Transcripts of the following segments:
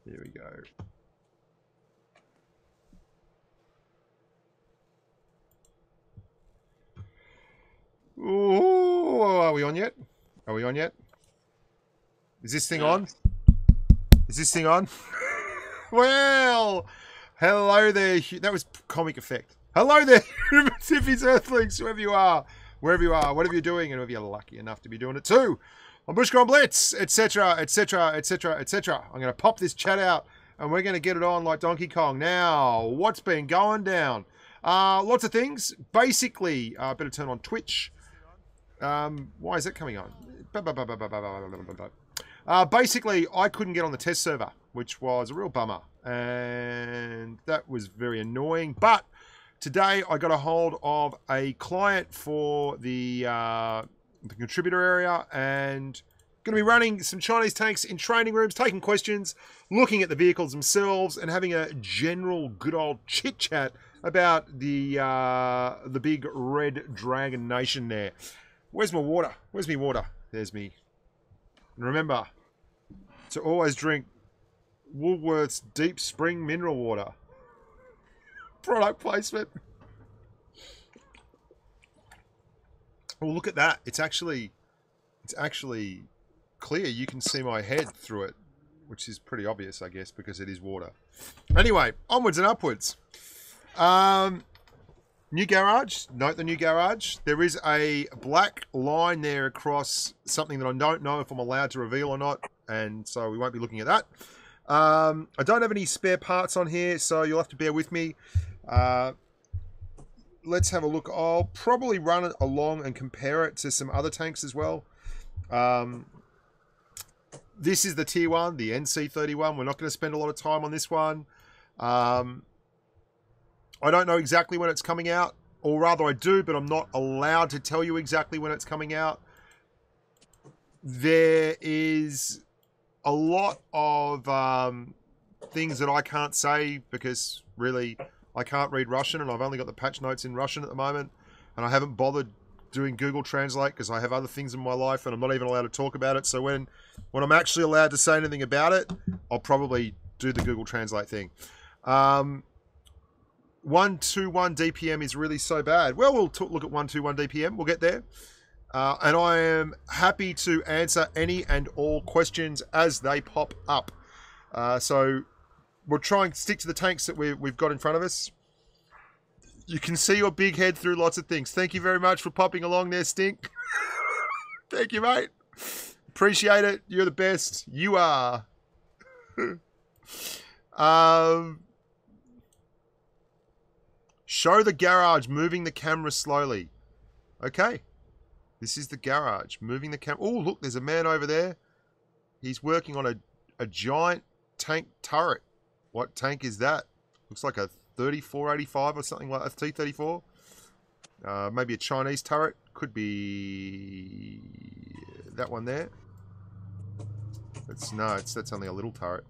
Here we go. Ooh, are we on yet? Are we on yet? Is this thing on? Is this thing on? Well, hello there. That was comic effect. Hello there, humans, hippies, earthlings, whoever you are, wherever you are, whatever you're doing, and whoever you're lucky enough to be doing it too. On Bushka on Blitz, etc., etc., etc., etc. I'm going to pop this chat out, and we're going to get it on like Donkey Kong. Now, what's been going down? Lots of things. Basically, better turn on Twitch. Why is that coming on? Basically, I couldn't get on the test server, which was a real bummer, and that was very annoying. But today, I got a hold of a client for the contributor area, and going to be running some Chinese tanks in training rooms, taking questions, looking at the vehicles themselves, and having a general good old chit chat about the big red dragon nation there. Where's my water? Where's me water? There's me. And remember to always drink Woolworth's Deep Spring Mineral Water. Product placement. Oh, look at that. It's actually clear. You can see my head through it, which is pretty obvious, I guess, because it is water. Anyway, onwards and upwards. New garage. Note the new garage. There is a black line there across something that I don't know if I'm allowed to reveal or not, and so we won't be looking at that. I don't have any spare parts on here, so you'll have to bear with me. Let's have a look. I'll probably run it along and compare it to some other tanks as well. This is the tier 1, the NC31. We're not going to spend a lot of time on this one. I don't know exactly when it's coming out, or rather I do, but I'm not allowed to tell you exactly when it's coming out. There is a lot of things that I can't say because really I can't read Russian, and I've only got the patch notes in Russian at the moment, and I haven't bothered doing Google Translate because I have other things in my life and I'm not even allowed to talk about it. So when I'm actually allowed to say anything about it, I'll probably do the Google Translate thing. 121 DPM is really so bad. Well, we'll look at 121 DPM. We'll get there. And I am happy to answer any and all questions as they pop up. So we'll try and stick to the tanks that we've got in front of us. You can see your big head through lots of things. Thank you very much for popping along there, Stink. Thank you, mate. Appreciate it. You're the best. You are. Show the garage, moving the camera slowly. Okay. This is the garage, moving the camera. Oh, look, there's a man over there. He's working on a giant tank turret. What tank is that? Looks like a 3485 or something like a T-34. Maybe a Chinese turret. Could be that one there. That's only a little turret.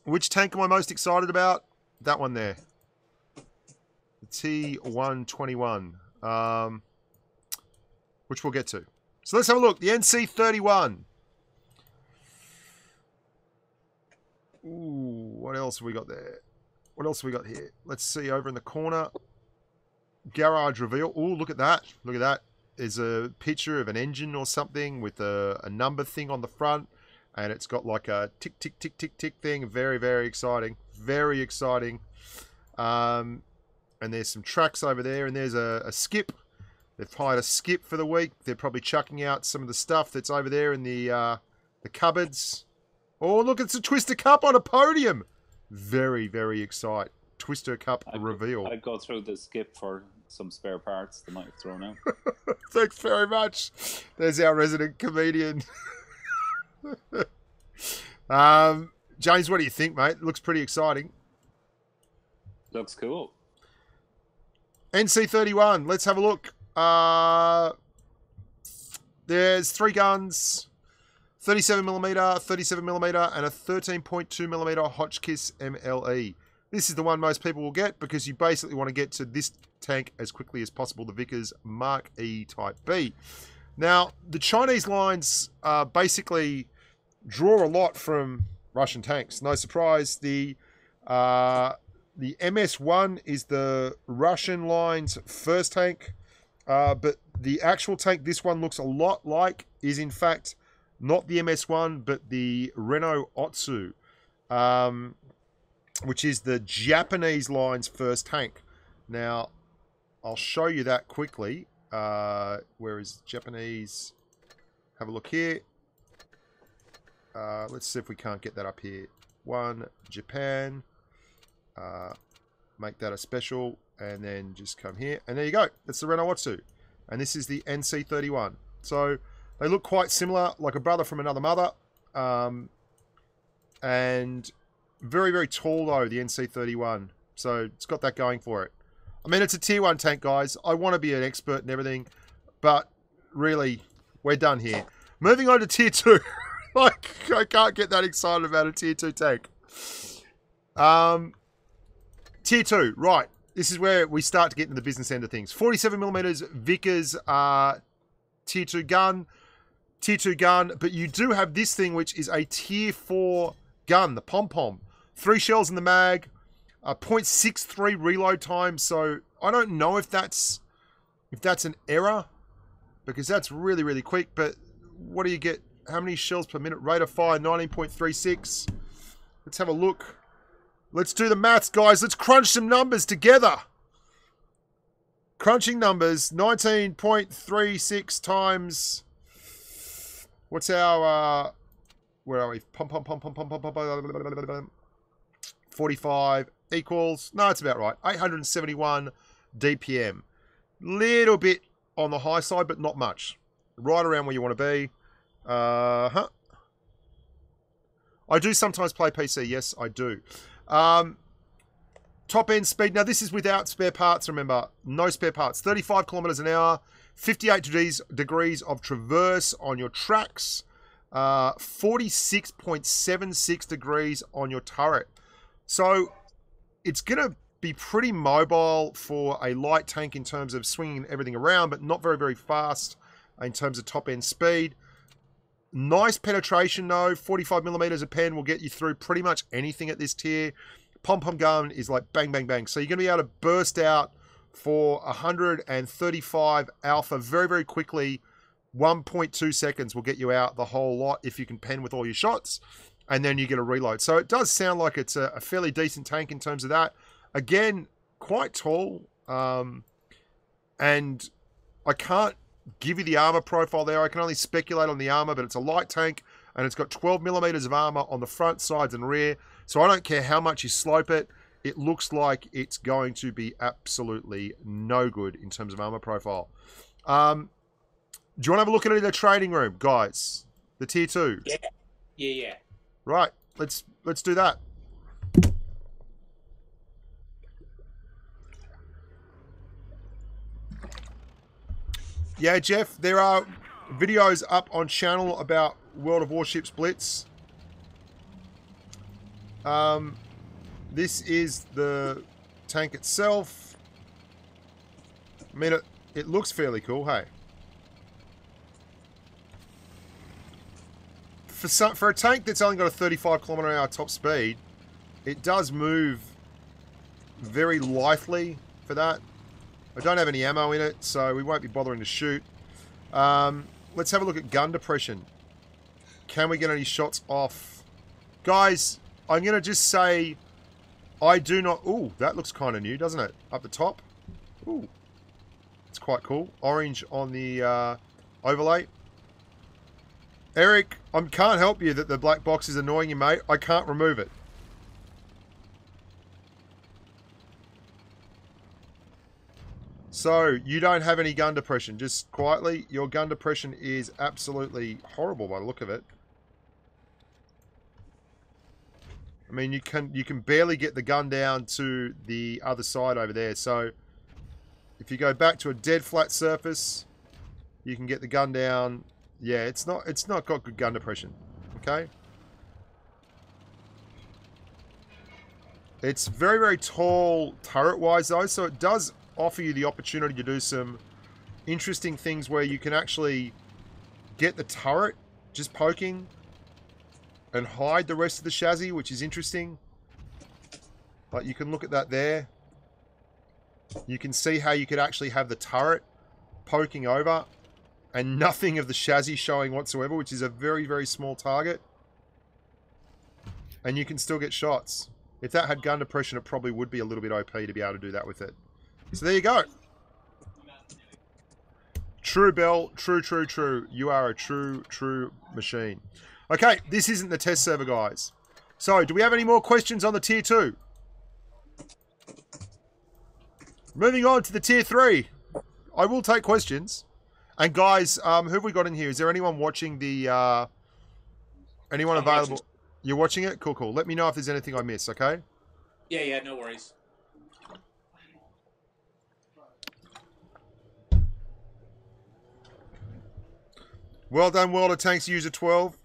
Which tank am I most excited about? That one there. The T121. Which we'll get to. So let's have a look. The NC31. Ooh, what else have we got there? What else have we got here? Let's see over in the corner. Garage reveal. Ooh, look at that. Look at that. There's a picture of an engine or something with a number thing on the front. And it's got like a tick, tick, tick, tick, tick thing. Very, very exciting. Very exciting. And there's some tracks over there. And there's a skip. They've hired a skip for the week. They're probably chucking out some of the stuff that's over there in the cupboards. Oh, look, it's a Twister Cup on a podium. Very, very exciting. Twister Cup reveal. I'd go through the skip for some spare parts they might have thrown out. Thanks very much. There's our resident comedian. James, what do you think, mate? Looks pretty exciting. Looks cool. NC31, let's have a look. There's 3 guns, 37mm, 37mm, and a 13.2mm Hotchkiss MLE. This is the one most people will get because you basically want to get to this tank as quickly as possible, the Vickers Mark E Type B. Now, the Chinese lines basically draw a lot from Russian tanks. No surprise. The MS-1 is the Russian line's first tank, but the actual tank this one looks a lot like is in fact not the MS-1, but the Renault Otsu, which is the Japanese line's first tank. Now, I'll show you that quickly. Where is Japanese? Have a look here. Let's see if we can't get that up here. One, Japan. Make that a special, and then just come here. And there you go. That's the Renault Otsu. And this is the NC31. So they look quite similar, like a brother from another mother. And very, very tall, though, the NC31. So it's got that going for it. I mean, it's a tier 1 tank, guys. I want to be an expert and everything. But really, we're done here. Moving on to tier 2. Like, I can't get that excited about a tier 2 tank. Tier 2, right. This is where we start to get into the business end of things. 47mm Vickers tier 2 gun. Tier 2 gun. But you do have this thing, which is a tier 4 gun, the pom-pom. 3 shells in the mag. 0.63 reload time. So I don't know if that's an error, because that's really, really quick. But what do you get? How many shells per minute? Rate of fire, 19.36. Let's have a look. Let's do the maths, guys. Let's crunch some numbers together. Crunching numbers, 19.36 times... What's our... where are we? 45 equals... No, it's about right. 871 DPM. Little bit on the high side, but not much. Right around where you want to be. I do sometimes play PC. Yes, I do. Top end speed. Now, this is without spare parts, remember. No spare parts. 35 kilometers an hour. 58 degrees of traverse on your tracks. 46.76 degrees on your turret. So, it's going to be pretty mobile for a light tank in terms of swinging everything around, but not very, very fast in terms of top end speed. Nice penetration, though. 45mm a pen will get you through pretty much anything at this tier. Pom-pom gun is like bang, bang, bang. So you're going to be able to burst out for 135 alpha very, very quickly. 1.2 seconds will get you out the whole lot if you can pen with all your shots. And then you get a reload. So it does sound like it's a fairly decent tank in terms of that. Again, quite tall. And I can't give you the armor profile there. I can only speculate on the armor, but it's a light tank and it's got 12mm of armor on the front, sides, and rear. So I don't care how much you slope it. It looks like it's going to be absolutely no good in terms of armor profile. Do you want to have a look at it in the training room, guys? The tier 2. Yeah. Right. Let's do that. Yeah, Jeff, there are videos up on channel about World of Warships Blitz. This is the tank itself. I mean, it looks fairly cool, hey? For a tank that's only got a 35 kilometer an hour top speed, it does move very lightly for that. I don't have any ammo in it, so we won't be bothering to shoot. Let's have a look at gun depression. Can we get any shots off? Guys, I'm going to just say I do not... Ooh, that looks kind of new, doesn't it? Up the top. Ooh. It's quite cool. Orange on the overlay. Eric, I can't help you that the black box is annoying you, mate. I can't remove it. So, you don't have any gun depression. Just quietly, your gun depression is absolutely horrible by the look of it. I mean, you can barely get the gun down to the other side over there. So, if you go back to a dead flat surface, you can get the gun down. Yeah, it's not got good gun depression. Okay? It's very, very tall turret-wise, though, so it does offer you the opportunity to do some interesting things where you can actually get the turret just poking and hide the rest of the chassis, which is interesting. Like, you can look at that there. You can see how you could actually have the turret poking over and nothing of the chassis showing whatsoever, which is a very, very small target. And you can still get shots. If that had gun depression, it probably would be a little bit OP to be able to do that with it. So there you go. True, Bell. True, true, true. You are a true, true machine. Okay, this isn't the test server, guys. So, do we have any more questions on the Tier 2? Moving on to the Tier 3. I will take questions. And guys, who have we got in here? Is there anyone watching the... anyone available? You're watching it? Cool, cool. Let me know if there's anything I miss, okay? Yeah, no worries. Well done, World of Tanks User 12.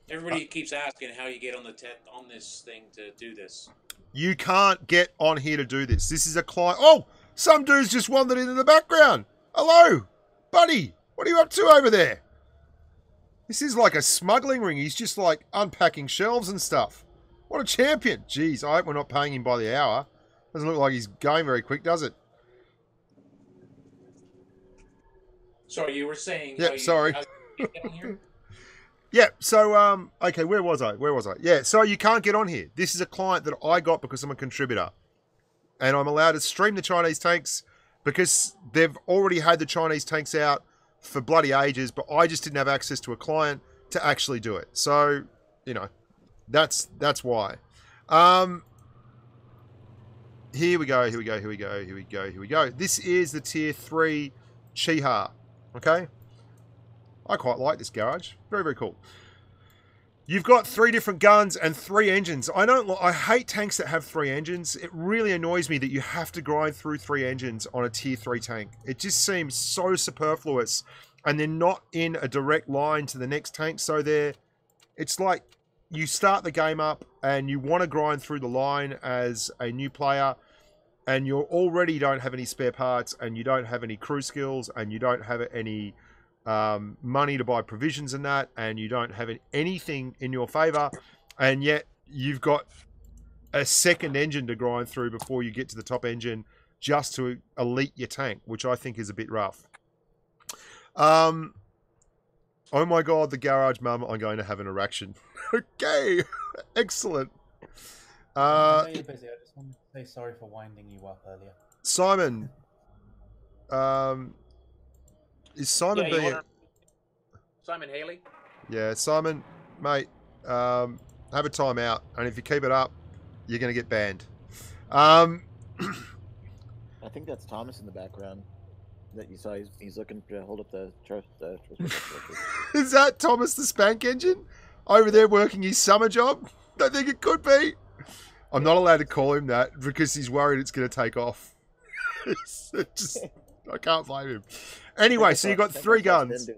Everybody keeps asking how you get on the on this thing to do this. You can't get on here to do this. This is a client... Oh! Some dude's just wandered in the background. Hello! Buddy! What are you up to over there? This is like a smuggling ring. He's just like unpacking shelves and stuff. What a champion. Jeez, I hope we're not paying him by the hour. Doesn't look like he's going very quick, does it? Sorry, you were saying... Yep, sorry. How you get here? Yeah, so, okay, where was I? Yeah, so you can't get on here. This is a client that I got because I'm a contributor. And I'm allowed to stream the Chinese tanks because they've already had the Chinese tanks out for bloody ages, but I just didn't have access to a client to actually do it. So, you know, that's why. Here we go. This is the Tier 3 Chiha, okay? I quite like this garage. Very, very cool. You've got 3 different guns and 3 engines. I hate tanks that have 3 engines. It really annoys me that you have to grind through 3 engines on a Tier 3 tank. It just seems so superfluous. And they're not in a direct line to the next tank. So it's like you start the game up and you want to grind through the line as a new player. And you already don't have any spare parts. And you don't have any crew skills. And you don't have any... money to buy provisions and that, and you don't have anything in your favor, and yet you've got a second engine to grind through before you get to the top engine just to elite your tank, which I think is a bit rough. Oh my god, the garage mum, I'm going to have an erection. Okay, excellent. I know you're busy. I just want to say sorry for winding you up earlier. Simon, is Simon being... Simon Haley? Yeah, Simon, mate, have a timeout, and if you keep it up, you're going to get banned. I think that's Thomas in the background that you saw. He's looking to hold up the trust. Is that Thomas the Spank Engine over there working his summer job? I think it could be. I'm not allowed to call him that because he's worried it's going to take off. I can't blame him. Anyway, so you got 3 guns.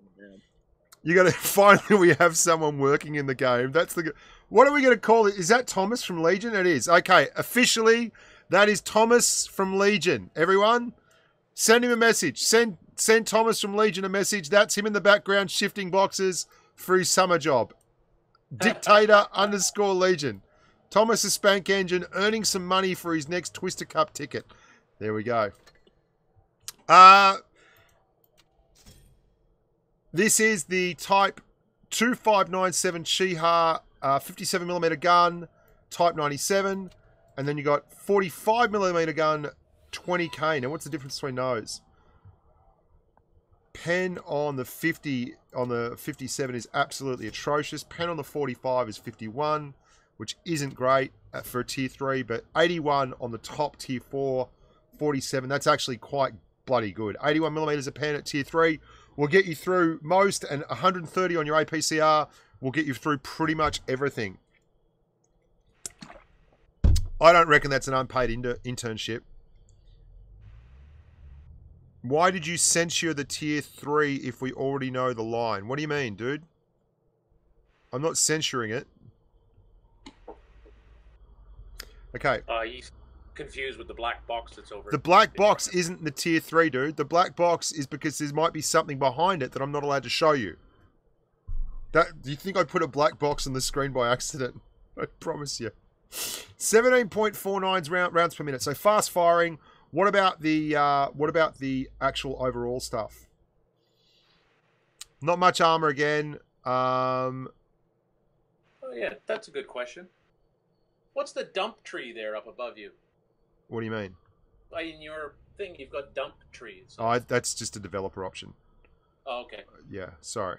You got to finally we have someone working in the game. That's the. What are we going to call it? Is that Thomas from Legion? It is. Okay, officially, that is Thomas from Legion. Everyone, send him a message. Send Thomas from Legion a message. That's him in the background shifting boxes for his summer job. Dictator _ Legion. Thomas the Spank Engine earning some money for his next Twister Cup ticket. There we go. This is the Type 2597 Chiha 57mm gun, Type 97, and then you got 45mm gun, 20K. Now, what's the difference between those? Pen on the 50 on the 57 is absolutely atrocious. Pen on the 45 is 51, which isn't great for a Tier 3, but 81 on the top Tier 4, 47. That's actually quite bloody good. 81mm a pen at Tier 3 will get you through most, and 130 on your APCR will get you through pretty much everything. I don't reckon that's an unpaid internship. Why did you censure the Tier 3 if we already know the line? What do you mean, dude? I'm not censoring it. Okay. He's confused with the black box that's over. The black box isn't the Tier 3, dude. The black box is because there might be something behind it that I'm not allowed to show you. Do you think I put a black box on the screen by accident? I promise you. 17.49 rounds per minute. So fast firing. What about the actual overall stuff? Not much armor again. Oh yeah, that's a good question. What's the dump tree there up above you? What do you mean? In your thing, you've got dump trees. Oh, that's just a developer option. Oh, okay. Yeah, sorry.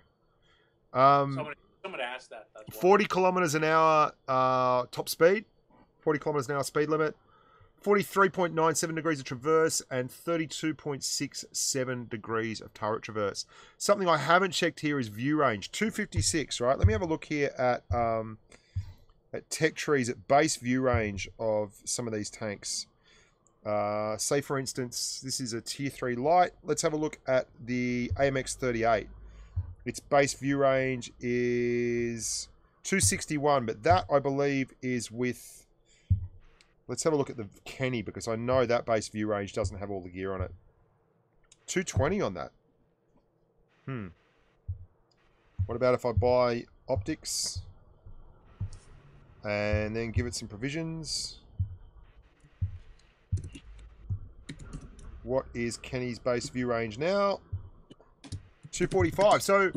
Someone asked that. That's 40 kilometers an hour top speed. 40 kilometers an hour speed limit. 43.97 degrees of traverse and 32.67 degrees of turret traverse. Something I haven't checked here is view range. 256, right? Let me have a look here at tech trees at base view range of some of these tanks. Say, for instance, this is a Tier 3 light. Let's have a look at the AMX-38. Its base view range is 261, but that, I believe, is with... Let's have a look at the Kenny, because I know that base view range doesn't have all the gear on it. 220 on that. What about if I buy optics and then give it some provisions? What is Kenny's base view range now? 245. So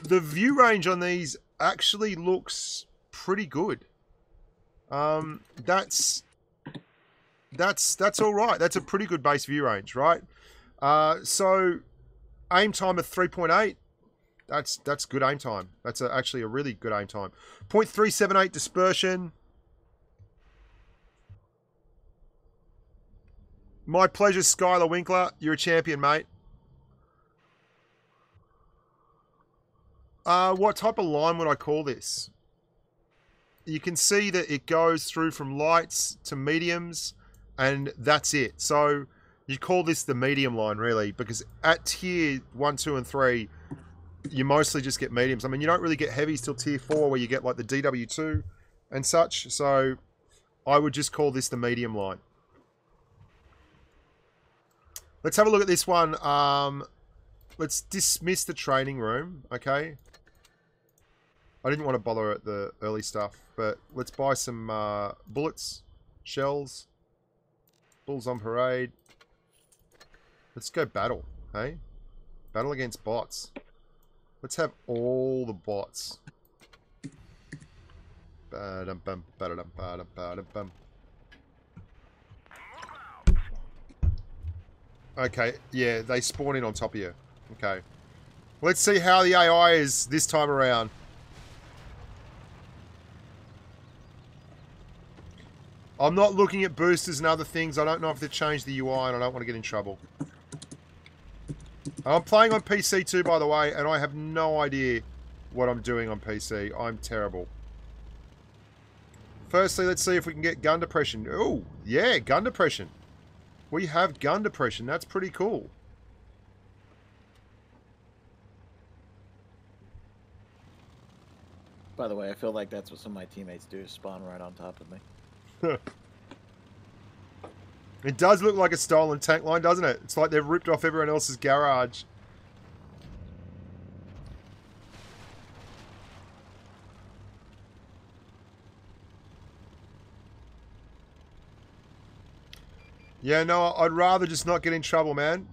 the view range on these actually looks pretty good. That's all right. That's a pretty good base view range, right? So aim time of 3.8. That's good aim time. That's actually a really good aim time. 0.378 dispersion. My pleasure, Skylar Winkler. You're a champion, mate. What type of line would I call this? You can see that it goes through from lights to mediums, and that's it. So you call this the medium line, really, because at tier 1, 2, and 3, you mostly just get mediums. I mean, you don't really get heavies till tier 4, where you get like the DW2 and such. So I would just call this the medium line. Let's have a look at this one. Let's dismiss the training room, okay? I didn't want to bother at the early stuff, but let's buy some bullets, shells, bulls on parade. Let's go battle, hey? Battle against bots. Let's have all the bots. Ba-dum-bum, ba-da-dum, ba-dum, ba-dum-bum. Okay, yeah, they spawn in on top of you. Okay. Let's see how the AI is this time around. I'm not looking at boosters and other things. I don't know if they've changed the UI and I don't want to get in trouble. I'm playing on PC too, by the way, and I have no idea what I'm doing on PC. I'm terrible. Firstly, let's see if we can get gun depression. Oh, yeah, gun depression. We have gun depression. That's pretty cool. By the way, I feel like that's what some of my teammates do, spawn right on top of me. It does look like a stolen tank line, doesn't it? It's like they've ripped off everyone else's garage. Yeah, no, I'd rather just not get in trouble, man.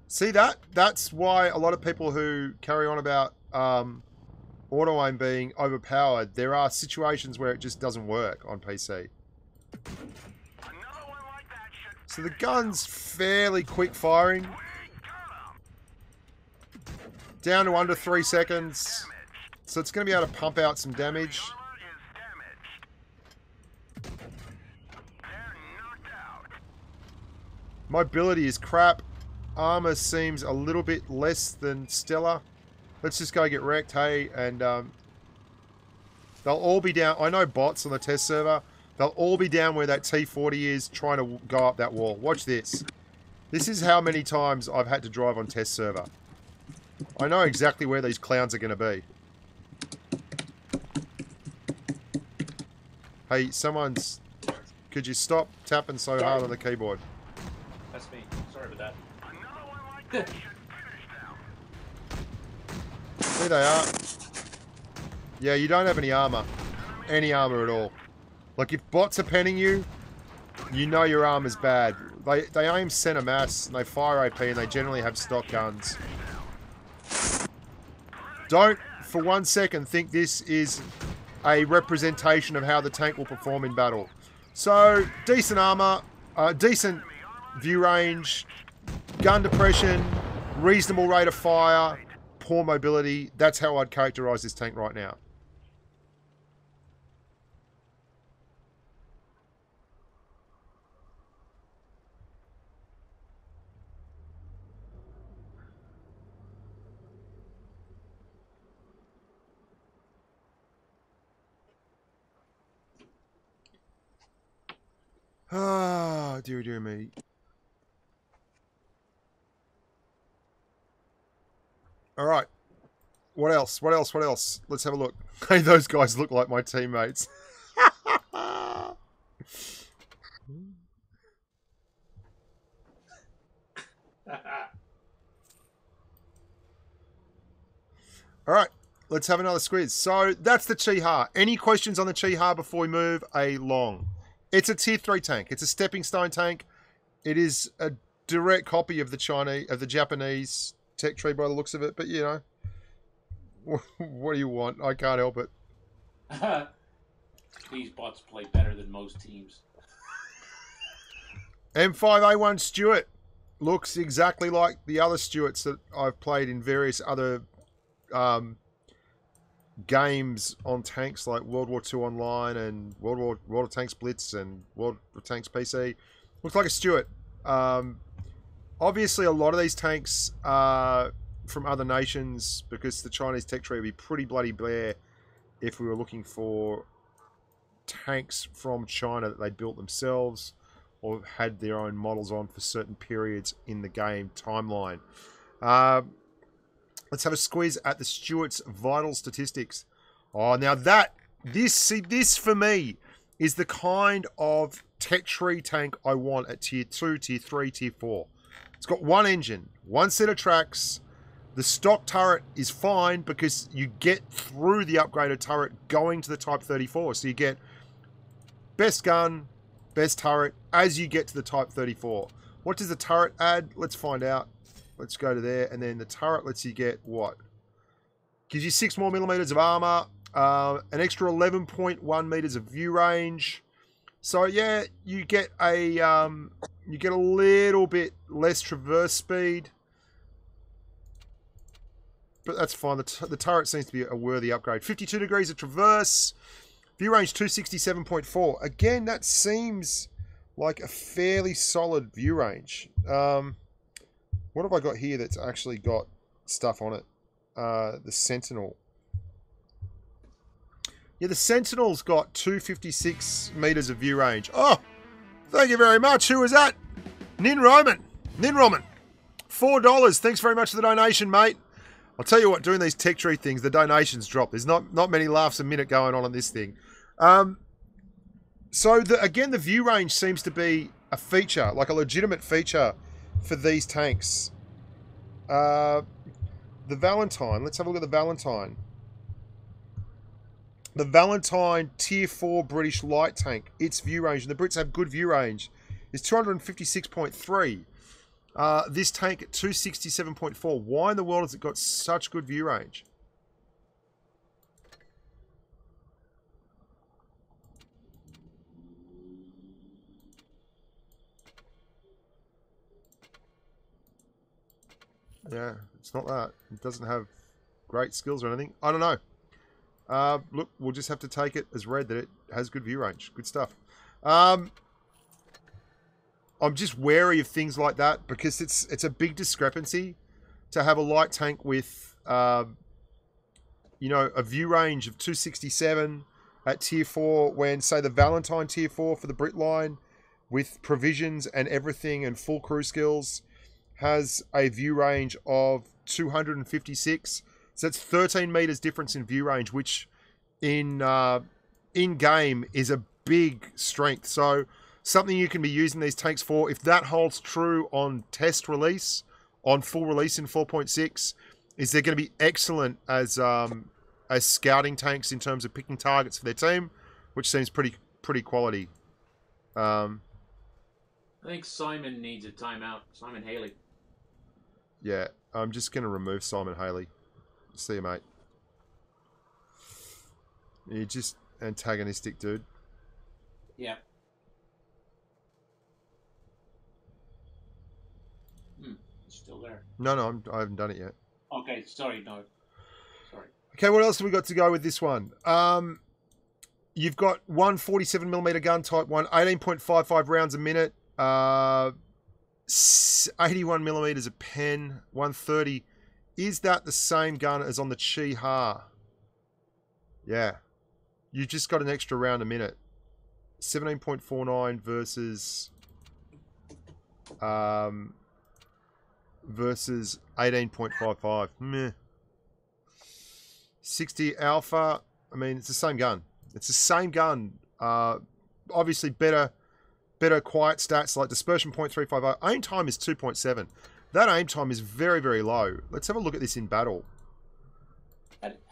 See that? That's why a lot of people who carry on about auto aim being overpowered, there are situations where it just doesn't work on PC. So the gun's fairly quick firing. Down to under 3 seconds. So it's going to be able to pump out some damage. Mobility is crap. Armor seems a little bit less than stellar. Let's just go get wrecked, hey, and they'll all be down. I know bots on the test server. They'll all be down where that T40 is, trying to go up that wall. Watch this. This is how many times I've had to drive on test server. I know exactly where these clowns are going to be. Hey, someone's... Could you stop tapping so hard on the keyboard? That's me. Sorry about that. There they are. Yeah, you don't have any armor. Any armor at all. Like, if bots are penning you, you know your armor's bad. They aim center mass, and they fire AP, and they generally have stock guns. Don't, for 1 second, think this is a representation of how the tank will perform in battle. So, decent armor, decent view range, gun depression, reasonable rate of fire, poor mobility. That's how I'd characterize this tank right now. Ah, dear me. All right. What else? What else? What else? Let's have a look. Hey, those guys look like my teammates. All right. Let's have another squiz. So that's the Chi-Ha. Any questions on the Chi-Ha before we move along? It's a tier 3 tank. It's a stepping stone tank. It is a direct copy of the Japanese tech tree by the looks of it. But, you know, what do you want? I can't help it. These bots play better than most teams. M5a1 Stuart looks exactly like the other Stuarts that I've played in various other games on tanks like World War II Online and World of Tanks Blitz and World of Tanks PC. Looks like a Stuart. Obviously, a lot of these tanks are from other nations because the Chinese tech tree would be pretty bloody bare if we were looking for tanks from China that they built themselves or had their own models on for certain periods in the game timeline. Let's have a squeeze at the Stuart's vital statistics. Oh, now this for me is the kind of tech tree tank I want at tier 2, tier 3, tier 4. It's got one engine, one set of tracks. The stock turret is fine because you get through the upgraded turret going to the Type 34. So you get best gun, best turret as you get to the Type 34. What does the turret add? Let's find out. Let's go to there, and then the turret lets you get what? Gives you 6 more millimeters of armor, an extra 11.1 meters of view range. So yeah, you get a little bit less traverse speed, but that's fine. The turret seems to be a worthy upgrade. 52 degrees of traverse, view range 267.4. Again, that seems like a fairly solid view range. What have I got here that's actually got stuff on it? The Sentinel. Yeah, the Sentinel's got 256 meters of view range. Oh, thank you very much. Who was that? Nin Roman. $4. Thanks very much for the donation, mate. I'll tell you what, doing these tech tree things, the donations drop. There's not many laughs a minute going on this thing. So, again, the view range seems to be a feature, like a legitimate feature for these tanks. The Valentine. Let's have a look at the Valentine. The Valentine Tier 4 British light tank. Its view range, and the Brits have good view range, is 256.3. This tank at 267.4. Why in the world has it got such good view range? Yeah, it's not that. It doesn't have great skills or anything. I don't know. Look, we'll just have to take it as read that it has good view range. Good stuff. I'm just wary of things like that because it's a big discrepancy to have a light tank with, you know, a view range of 267 at tier 4 when, say, the Valentine tier 4 for the Brit line with provisions and everything and full crew skills has a view range of 256. So that's 13 meters difference in view range, which in game is a big strength. So something you can be using these tanks for, if that holds true on test release, on full release in 4.6, is they're going to be excellent as scouting tanks in terms of picking targets for their team, which seems pretty quality. I think Simon needs a timeout. Simon Haley. Yeah, I'm just going to remove Simon Haley. See you, mate. You're just antagonistic, dude. Yeah. Still there. No, I haven't done it yet. Okay, sorry, no. Sorry. Okay, what else have we got to go with this one? You've got one 47mm gun, type 1, 18.55 rounds a minute, 81mm a pen, 130. Is that the same gun as on the Chi Ha? Yeah. You just got an extra round a minute. 17.49 versus 18.55. Meh. 60 Alpha. I mean, it's the same gun. It's the same gun. Obviously better quiet stats like dispersion 0.350. Aim time is 2.7. That aim time is very, very low. Let's have a look at this in battle.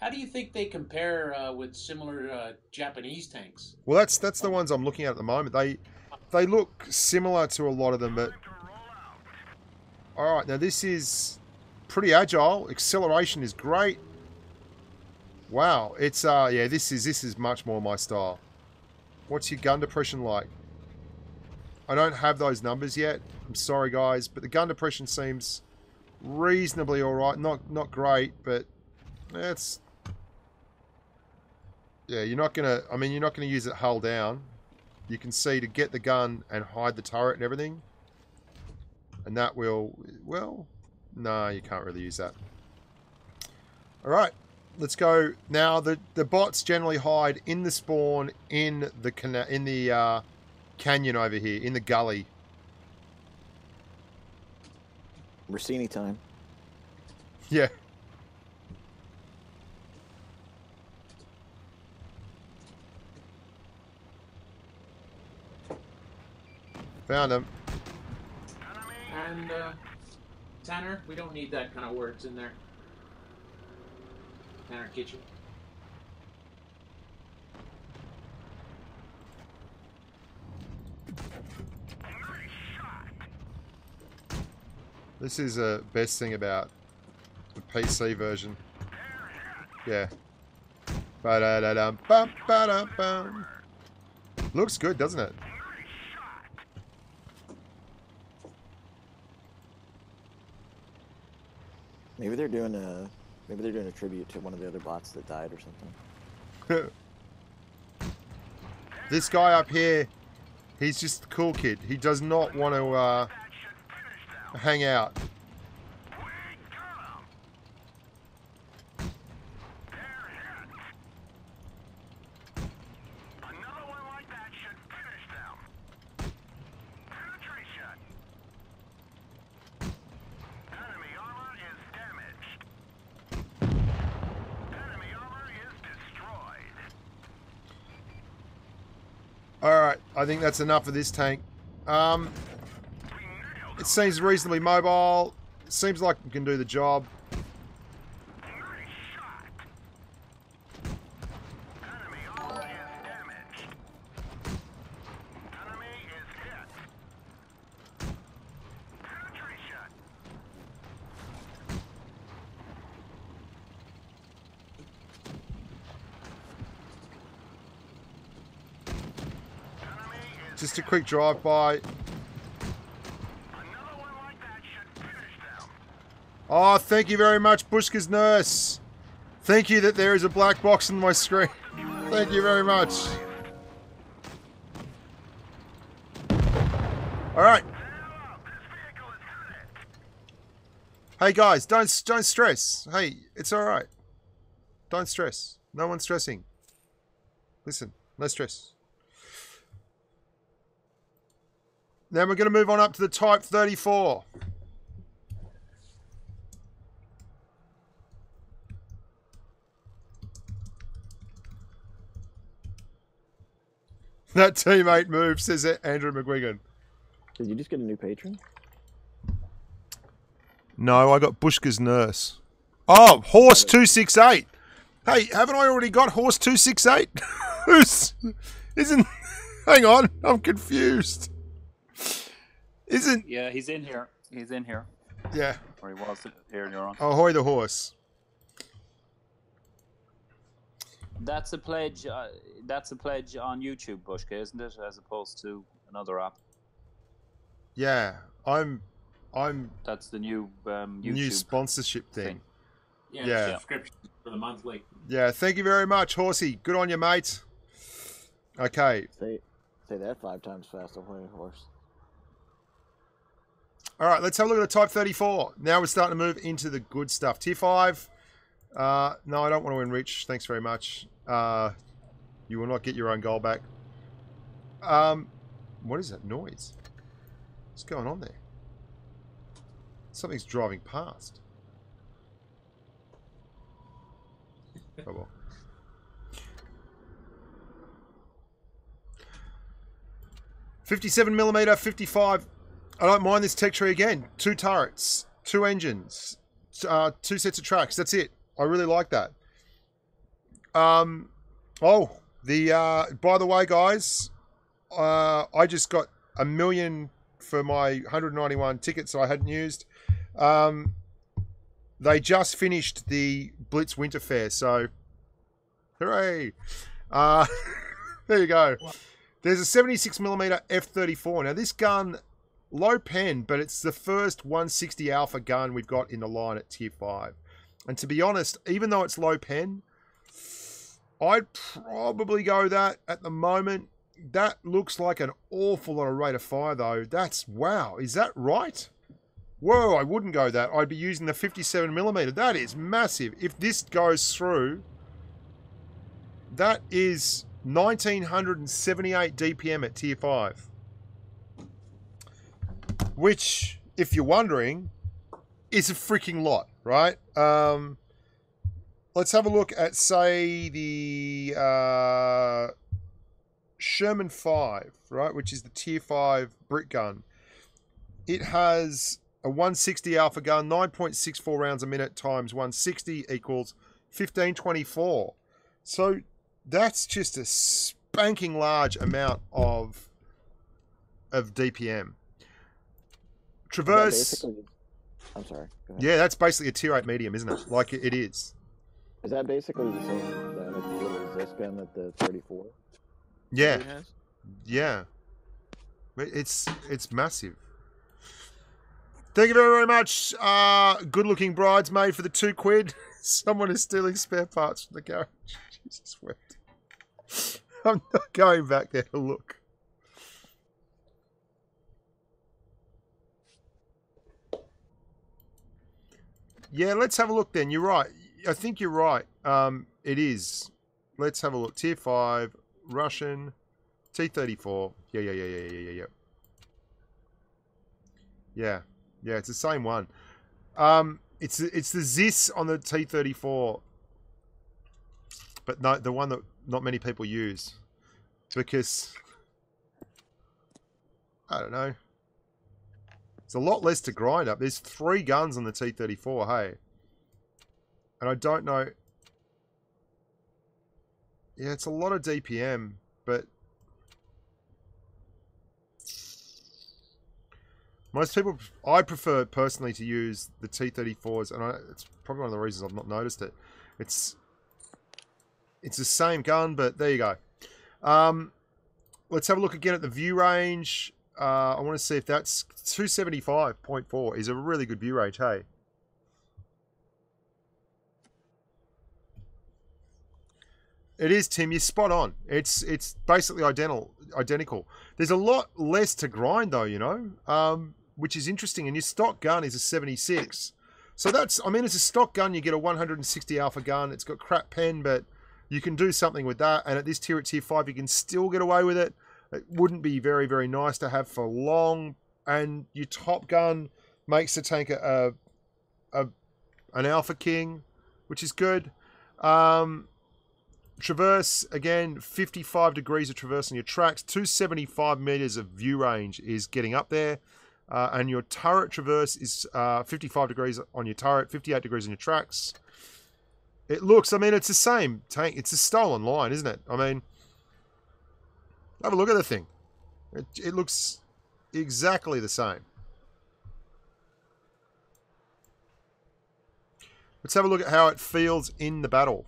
How do you think they compare with similar Japanese tanks? Well, that's the ones I'm looking at the moment. They look similar to a lot of them, but all right. Now this is pretty agile. Acceleration is great. Wow, it's yeah. This is much more my style. What's your gun depression like? I don't have those numbers yet. I'm sorry, guys, but the gun depression seems reasonably all right. Not great, but it's yeah. You're not gonna use it hull down. You can see to get the gun and hide the turret and everything, and that will no, you can't really use that. All right. Let's go now. The bots generally hide in the spawn in the canyon over here in the gully. Rossini time. Yeah. Found him. And Tanner, we don't need that kind of words in there. Tanner, get you. This is the best thing about the PC version. Yeah. Ba-da-da-dum-bum-ba-da-bum. Looks good, doesn't it? Maybe they're doing a tribute to one of the other bots that died or something. This guy up here, he's just a cool kid. He does not want to hang out. Alright, I think that's enough of this tank. It seems reasonably mobile. Seems like it can do the job. Just a quick drive-by. Oh, thank you very much, Bushka's nurse. Thank you that there is a black box on my screen. Thank you very much. All right. Hey guys, don't stress. Hey, it's all right. Don't stress. No one's stressing. Listen, no stress. Then we're going to move on up to the Type 34. That teammate move, says Andrew McGuigan. Did you just get a new patron? No, I got Bushka's nurse. Oh, Horse 268. Hey, haven't I already got Horse 268? Isn't... Hang on, I'm confused. Isn't... Yeah, he's in here. He's in here. Yeah. Or he was earlier on. Ahoy the horse. That's a pledge. That's a pledge on YouTube, Bushka, isn't it? As opposed to another app. Yeah, I'm. That's the new YouTube new sponsorship thing. Yeah. Subscription for the monthly. Yeah, thank you very much, Horsey. Good on you, mate. Okay. Say that 5 times fast, ahoy horse. All right, let's have a look at the Type 34. Now we're starting to move into the good stuff. Tier 5. No, I don't want to enrich. Thanks very much. You will not get your own goal back. What is that noise? What's going on there? Something's driving past. Oh well. .57mm, 55. I don't mind this tech tree again. 2 turrets, 2 engines, 2 sets of tracks. That's it. I really like that. Oh, by the way, guys, I just got 1 million for my 191 tickets that I hadn't used. They just finished the Blitz Winter Fair, so hooray! There you go. There's a 76mm F34. Now this gun, low pen, but it's the first 160 alpha gun we've got in the line at tier 5. And to be honest, even though it's low pen, I'd probably go that at the moment. That looks like an awful lot of rate of fire though. That's, wow, is that right? Whoa, I wouldn't go that. I'd be using the 57mm. That is massive. If this goes through, that is 1978 DPM at tier 5. Which, if you're wondering, is a freaking lot, right? Let's have a look at, say, the Sherman 5, right, which is the tier 5 brick gun. It has a 160 alpha gun, 9.64 rounds a minute times 160 equals 1524. So that's just a spanking large amount of DPM. Traverse. I'm sorry. Go ahead. Yeah, that's basically a tier 8 medium, isn't it? Like it is. Is that basically the same as this gun that the 34? Yeah. Has? Yeah. It's massive. Thank you very much. Good looking bridesmaid for the £2. Someone is stealing spare parts from the garage. Jesus wept. I'm not going back there to look. Yeah, let's have a look then. You're right. I think you're right. It is. Let's have a look. Tier 5, Russian, T-34. Yeah. Yeah, it's the same one. It's the ZIS on the T-34, but no, the one that not many people use because I don't know. It's a lot less to grind up. There's 3 guns on the T-34, hey. And I don't know. Yeah, it's a lot of DPM, but most people, I prefer personally to use the T-34s, and it's probably one of the reasons I've not noticed it. It's the same gun, but there you go. Let's have a look again at the view range. I want to see if that's 275.4 is a really good view range, hey. It is, Tim. You're spot on. It's basically identical. There's a lot less to grind though, you know, which is interesting. And your stock gun is a 76. So that's, I mean, it's a stock gun. You get a 160 alpha gun. It's got crap pen, but you can do something with that. And at this tier, at tier 5, you can still get away with it. It wouldn't be very, very nice to have for long. And your top gun makes the tank an alpha king, which is good. Traverse, again, 55 degrees of traverse on your tracks. 275 meters of view range is getting up there. and your turret traverse is 55 degrees on your turret, 58 degrees on your tracks. It looks, I mean, it's the same tank. It's a stolen line, isn't it? I mean, have a look at the thing. It looks exactly the same. Let's have a look at how it feels in the battle.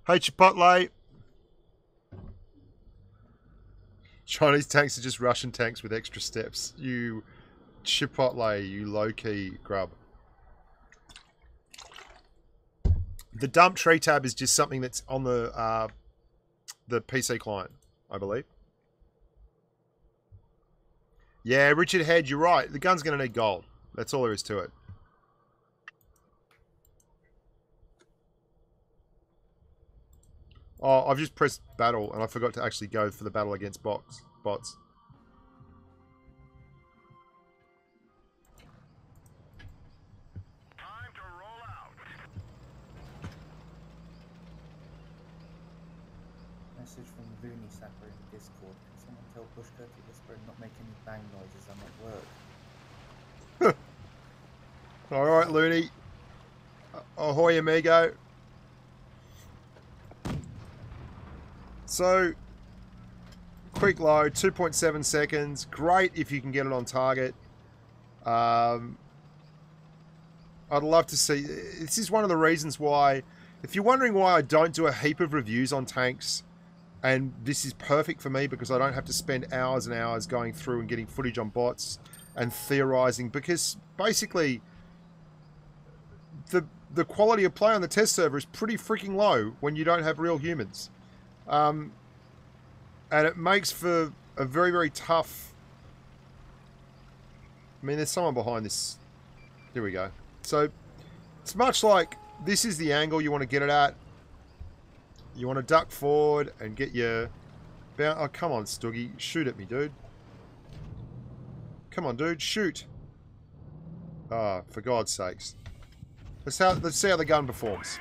Hey, Chipotle. Chinese tanks are just Russian tanks with extra steps. You Chipotle, you low-key grub. The dump tree tab is just something that's on the PC client, I believe. Yeah, Richard Head, you're right. The gun's going to need gold. That's all there is to it. Oh, I've just pressed battle and I forgot to actually go for the battle against bots. Time to roll out. Message from Looney Sapper in Discord. Can someone tell Bushka to whisper and not make any bang noises? I'm at work. Alright, Looney. Ahoy, amigo. So, quick load, 2.7 seconds. Great if you can get it on target. I'd love to see... This is one of the reasons why... If you're wondering why I don't do a heap of reviews on tanks, and this is perfect for me because I don't have to spend hours and hours going through and getting footage on bots and theorizing, because basically the quality of play on the test server is pretty freaking low when you don't have real humans. And it makes for a very, very tough... I mean, there's someone behind this. Here we go. So, it's much like this is the angle you want to get it at. You want to duck forward and get your... Oh, come on, Stuggy. Shoot at me, dude. Come on, dude. Shoot. Ah, for God's sakes. Let's see how the gun performs.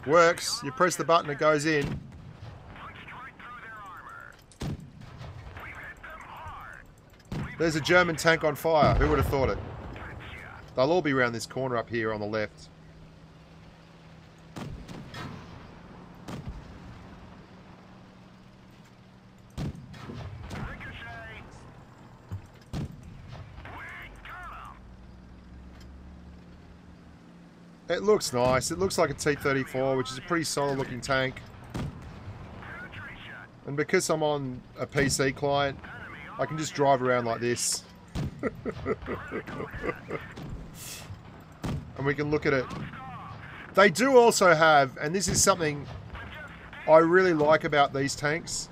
Works. You press the button, it goes in. There's a German tank on fire. Who would have thought it? They'll all be around this corner up here on the left. It looks nice. It looks like a T-34, which is a pretty solid looking tank. And because I'm on a PC client, I can just drive around like this. And we can look at it. They do also have, and this is something I really like about these tanks,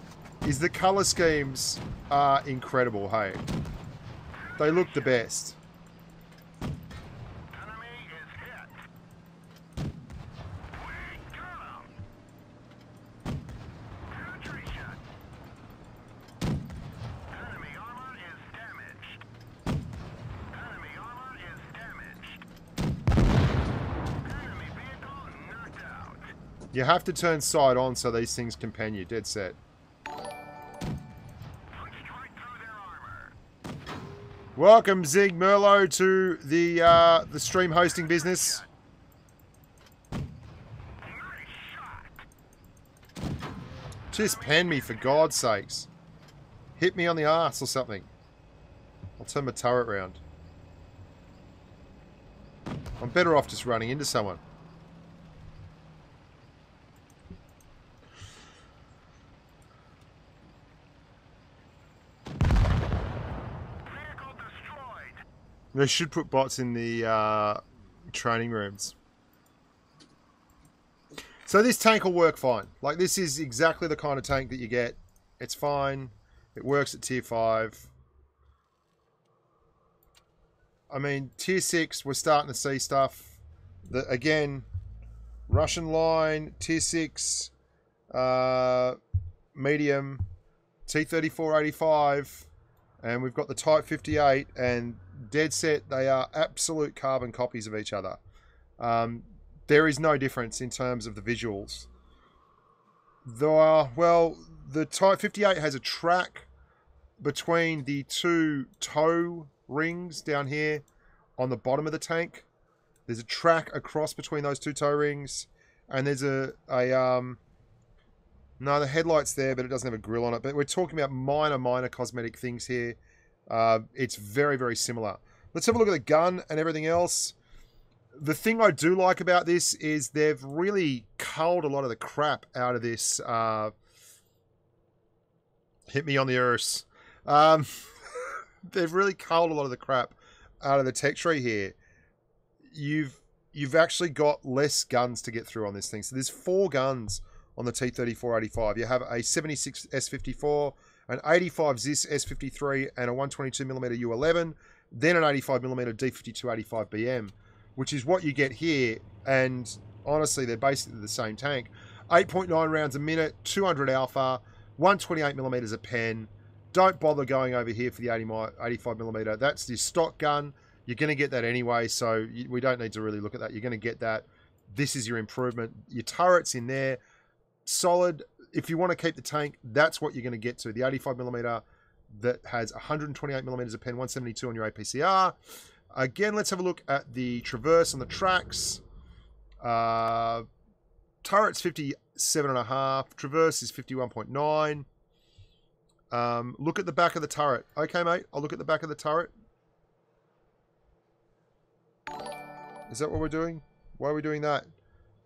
is the colour schemes are incredible, hey. They look the best. You have to turn side on so these things can pan you, dead set. Welcome, Zig Merlo, to the stream hosting business. Just pan me, for God's sakes. Hit me on the arse or something. I'll turn my turret round. I'm better off just running into someone. They should put bots in the training rooms. So this tank will work fine. Like, this is exactly the kind of tank that you get. It's fine. It works at tier 5. I mean, tier 6, we're starting to see stuff that, again, Russian line, tier 6, medium, T-34-85, and we've got the Type 58, and dead set, they are absolute carbon copies of each other. there is no difference in terms of the visuals. Well, the Type 58 has a track between the two toe rings down here on the bottom of the tank. There's a track across between those two toe rings, and there's no, the headlight's there, but it doesn't have a grille on it. But we're talking about minor cosmetic things here. It's very, very similar. Let's have a look at the gun and everything else. The thing I do like about this is they've really culled a lot of the crap out of this. Hit me on the earth. They've really culled a lot of the crap out of the tech tree here. You've actually got less guns to get through on this thing. So there's 4 guns on the T3485. You have a 76 S54, an 85 ZIS S53, and a 122mm U11, then an 85mm D5285 BM, which is what you get here. And honestly, they're basically the same tank. 8.9 rounds a minute, 200 alpha, 128mm a pen. Don't bother going over here for the 85mm. That's the stock gun. You're going to get that anyway, so we don't need to really look at that. You're going to get that. This is your improvement. Your turret's in there. Solid. If you want to keep the tank, that's what you're going to get to. The 85mm that has 128mm a pen, 172 on your APCR. Again, let's have a look at the traverse on the tracks. Turret's 57.5. Traverse is 51.9. Look at the back of the turret. Okay, mate, I'll look at the back of the turret. Is that what we're doing? Why are we doing that?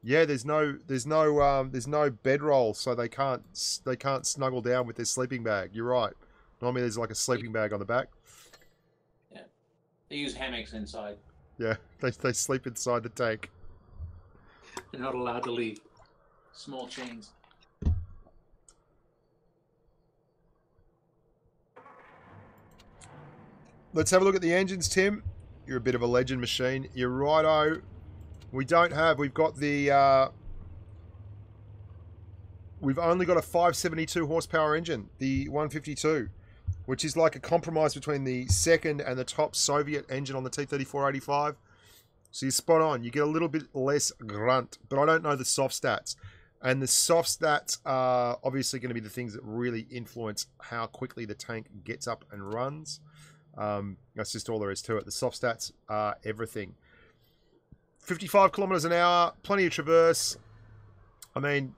Yeah, there's no bedroll, so they can't snuggle down with their sleeping bag. You're right. Normally there's like a sleeping bag on the back. Yeah, they use hammocks inside. Yeah, they sleep inside the tank. They're not allowed to leave. Small chains. Let's have a look at the engines, Tim. You're a bit of a legend machine. You're righto. We've got the... we've only got a 572 horsepower engine, the 152, which is like a compromise between the second and the top Soviet engine on the T-3485. So you're spot on. You get a little bit less grunt, but I don't know the soft stats. And the soft stats are obviously going to be the things that really influence how quickly the tank gets up and runs. That's just all there is to it. The soft stats are everything. 55 kilometers an hour, plenty of traverse. I mean,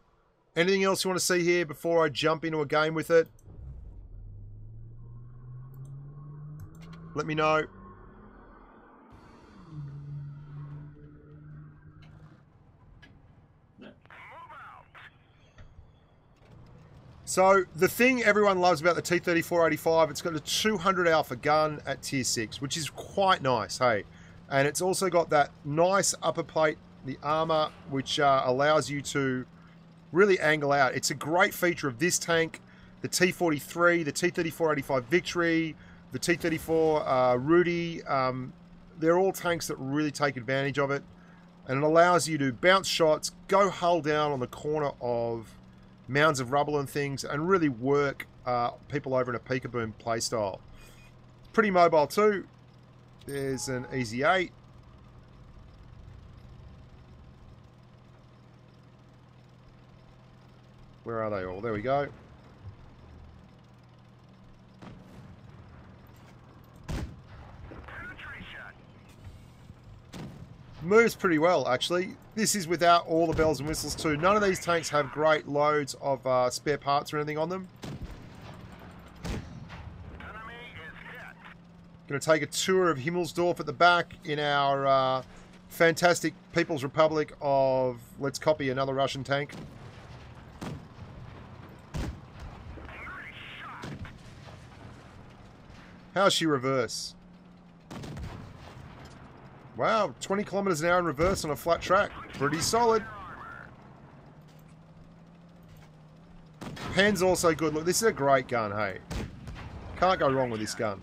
anything else you want to see here before I jump into a game with it? Let me know. So, the thing everyone loves about the T-3485, it's got a 200 alpha gun at tier 6, which is quite nice, hey? And it's also got that nice upper plate, the armor, which allows you to really angle out. It's a great feature of this tank, the T-43, the T-3485 Victory, the T-34 Rudy. They're all tanks that really take advantage of it. And it allows you to bounce shots, go hull down on the corner of mounds of rubble and things, and really work people over in a peekaboo playstyle. Pretty mobile too. There's an Easy 8. Where are they all? There we go. Moves pretty well, actually. This is without all the bells and whistles too. None of these tanks have great loads of spare parts or anything on them. Going to take a tour of Himmelsdorf at the back in our fantastic People's Republic of let's copy another Russian tank. How's she reverse? Wow, 20 kilometers an hour in reverse on a flat track. Pretty solid. Pen's also good. Look, this is a great gun, hey. Can't go wrong with this gun.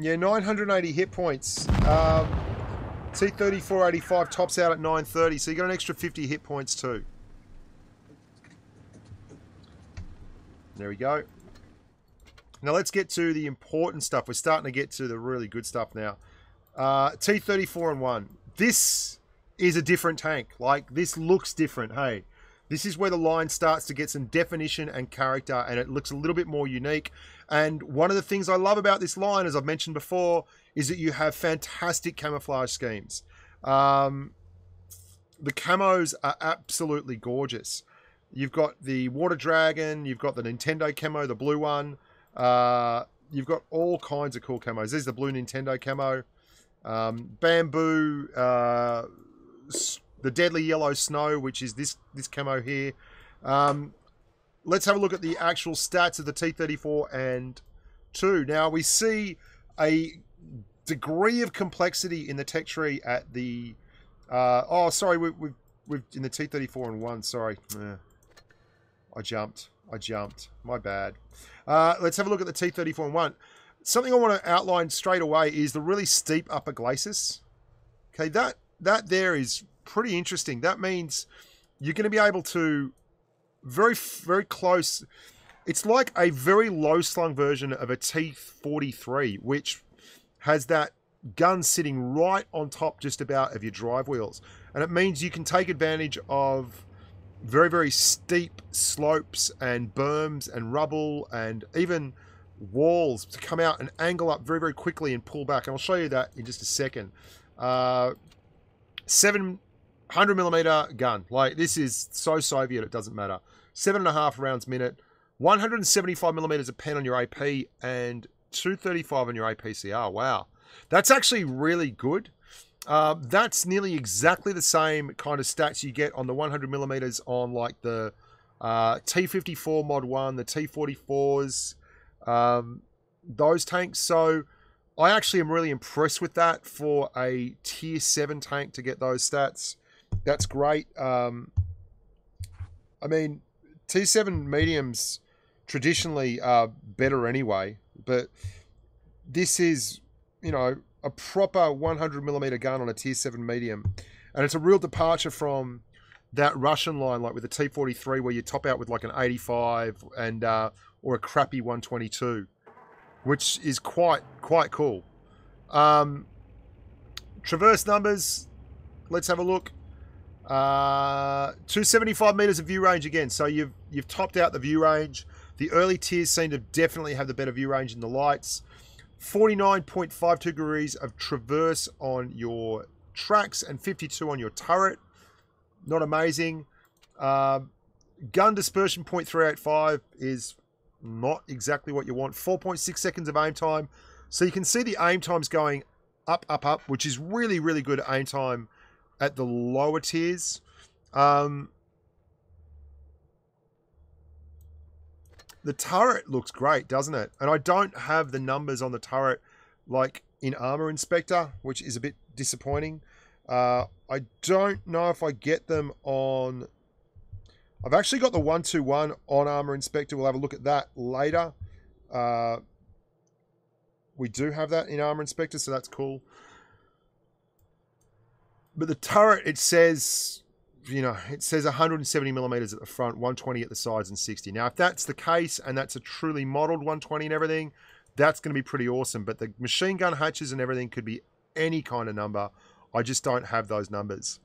Yeah, 980 hit points. T-3485 tops out at 930, so you got an extra 50 hit points too. There we go. Now let's get to the important stuff. We're starting to get to the really good stuff now. T-34-1. This is a different tank. Like, this looks different, hey. This is where the line starts to get some definition and character, and it looks a little bit more unique. And one of the things I love about this line, as I've mentioned before, is that you have fantastic camouflage schemes. The camos are absolutely gorgeous. You've got the Water Dragon, you've got the Nintendo camo, the blue one. You've got all kinds of cool camos. There's the blue Nintendo camo. Bamboo, the Deadly Yellow Snow, which is this camo here. Let's have a look at the actual stats of the T-34 and 2. Now, we see a degree of complexity in the tech tree at the... oh, sorry, we've in the T-34 and 1, sorry. I jumped. My bad. Let's have a look at the T-34 and 1. Something I want to outline straight away is the really steep upper glacis. Okay, that there is pretty interesting. That means you're going to be able to very, very close. It's like a very low slung version of a T-43, which has that gun sitting right on top just about of your drive wheels. And it means you can take advantage of very, very steep slopes and berms and rubble and even walls to come out and angle up very, very quickly and pull back. And I'll show you that in just a second. 700mm gun. Like, this is so Soviet, it doesn't matter. 7.5 rounds a minute. 175mm a pen on your AP and 235 on your APCR. Wow. That's actually really good. That's nearly exactly the same kind of stats you get on the 100mm on like the T-54 Mod 1, the T-44s, those tanks. So I actually am really impressed with that for a tier 7 tank to get those stats. That's great. I mean, T7 mediums traditionally are better anyway, but this is, you know, a proper 100mm gun on a tier 7 medium. And it's a real departure from that Russian line, like with the T-43, where you top out with like an 85 and or a crappy 122, which is quite cool. Traverse numbers, let's have a look. 275 meters of view range again. So you've topped out the view range. The early tiers seem to definitely have the better view range in the lights. 49.52 degrees of traverse on your tracks and 52 on your turret. Not amazing. Gun dispersion 0.385 is not exactly what you want. 4.6 seconds of aim time. So you can see the aim times going up, which is really, really good aim time at the lower tiers. The turret looks great, doesn't it? And I don't have the numbers on the turret like in Armor Inspector, which is a bit disappointing. I don't know if I get them on... I've actually got the 121 on Armor Inspector. We'll have a look at that later. We do have that in Armor Inspector, so that's cool. But the turret, it says... You know, it says 170mm at the front, 120 at the sides, and 60. Now, if that's the case, and that's a truly modeled 120 and everything, that's going to be pretty awesome. But the machine gun hatches and everything could be any kind of number. I just don't have those numbers.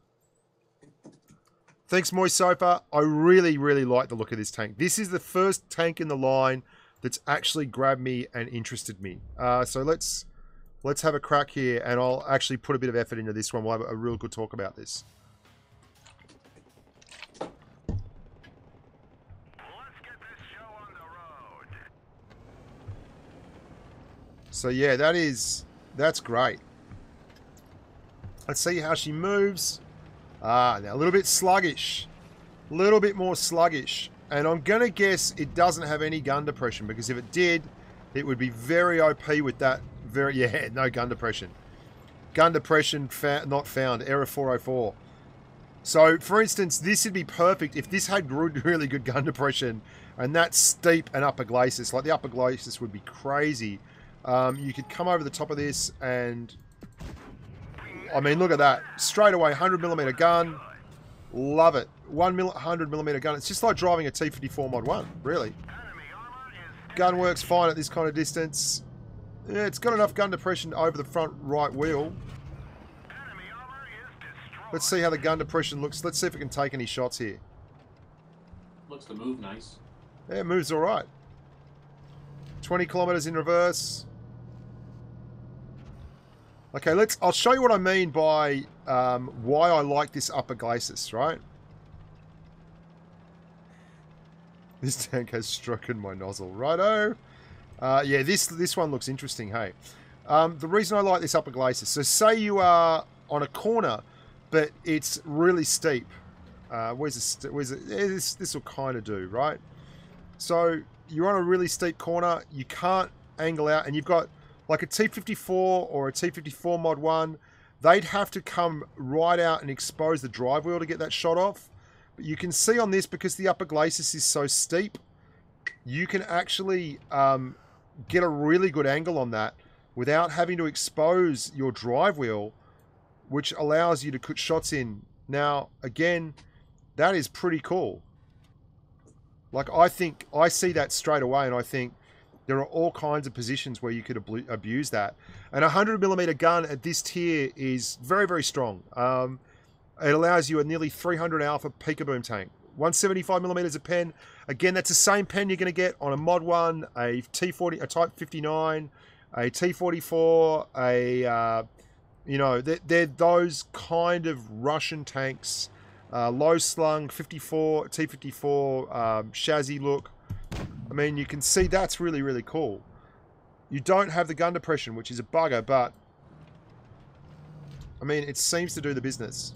Thanks, Moist Sofa. I really, really like the look of this tank. This is the first tank in the line that's actually grabbed me and interested me. So let's have a crack here, and I'll actually put a bit of effort into this one. We'll have a real good talk about this. So yeah, that's great. Let's see how she moves. Now a little bit sluggish. A little bit more sluggish. And I'm going to guess it doesn't have any gun depression, because if it did, it would be very OP with that. Yeah, no gun depression. Gun depression not found. Error 404. So, for instance, this would be perfect if this had really good gun depression and that steep and upper glacis. Like, the upper glacis would be crazy. You could come over the top of this and, I mean, look at that. Straight away, 100mm gun. Love it. 100mm gun. It's just like driving a T-54 Mod 1, really. Gun works fine at this kind of distance. Yeah, it's got enough gun depression over the front right wheel. Let's see how the gun depression looks. Let's see if it can take any shots here. Looks to move nice. Yeah, it moves all right. 20 kilometers in reverse. Okay, I'll show you what I mean by why I like this upper glacis, right? This tank has struck in my nozzle. Righto. Yeah, this one looks interesting, hey. The reason I like this upper glacis, so say you are on a corner, but it's really steep. This will kind of do, right? So you're on a really steep corner, you can't angle out, and you've got like a T-54 or a T-54 Mod 1, they'd have to come right out and expose the drive wheel to get that shot off. But you can see on this, because the upper glacis is so steep, you can actually get a really good angle on that without having to expose your drive wheel, which allows you to put shots in. Now, again, that is pretty cool. Like, I see that straight away, and I think there are all kinds of positions where you could abuse that. And a 100mm gun at this tier is very, very strong. It allows you a nearly 300 alpha Peekaboom tank. 175mm a pen. Again, that's the same pen you're going to get on a Mod 1, a T40, a Type 59, a T44, you know, they're those kind of Russian tanks. Low slung, 54, T54 chassis look. I mean, you can see that's really, really cool. You don't have the gun depression, which is a bugger, but I mean, it seems to do the business.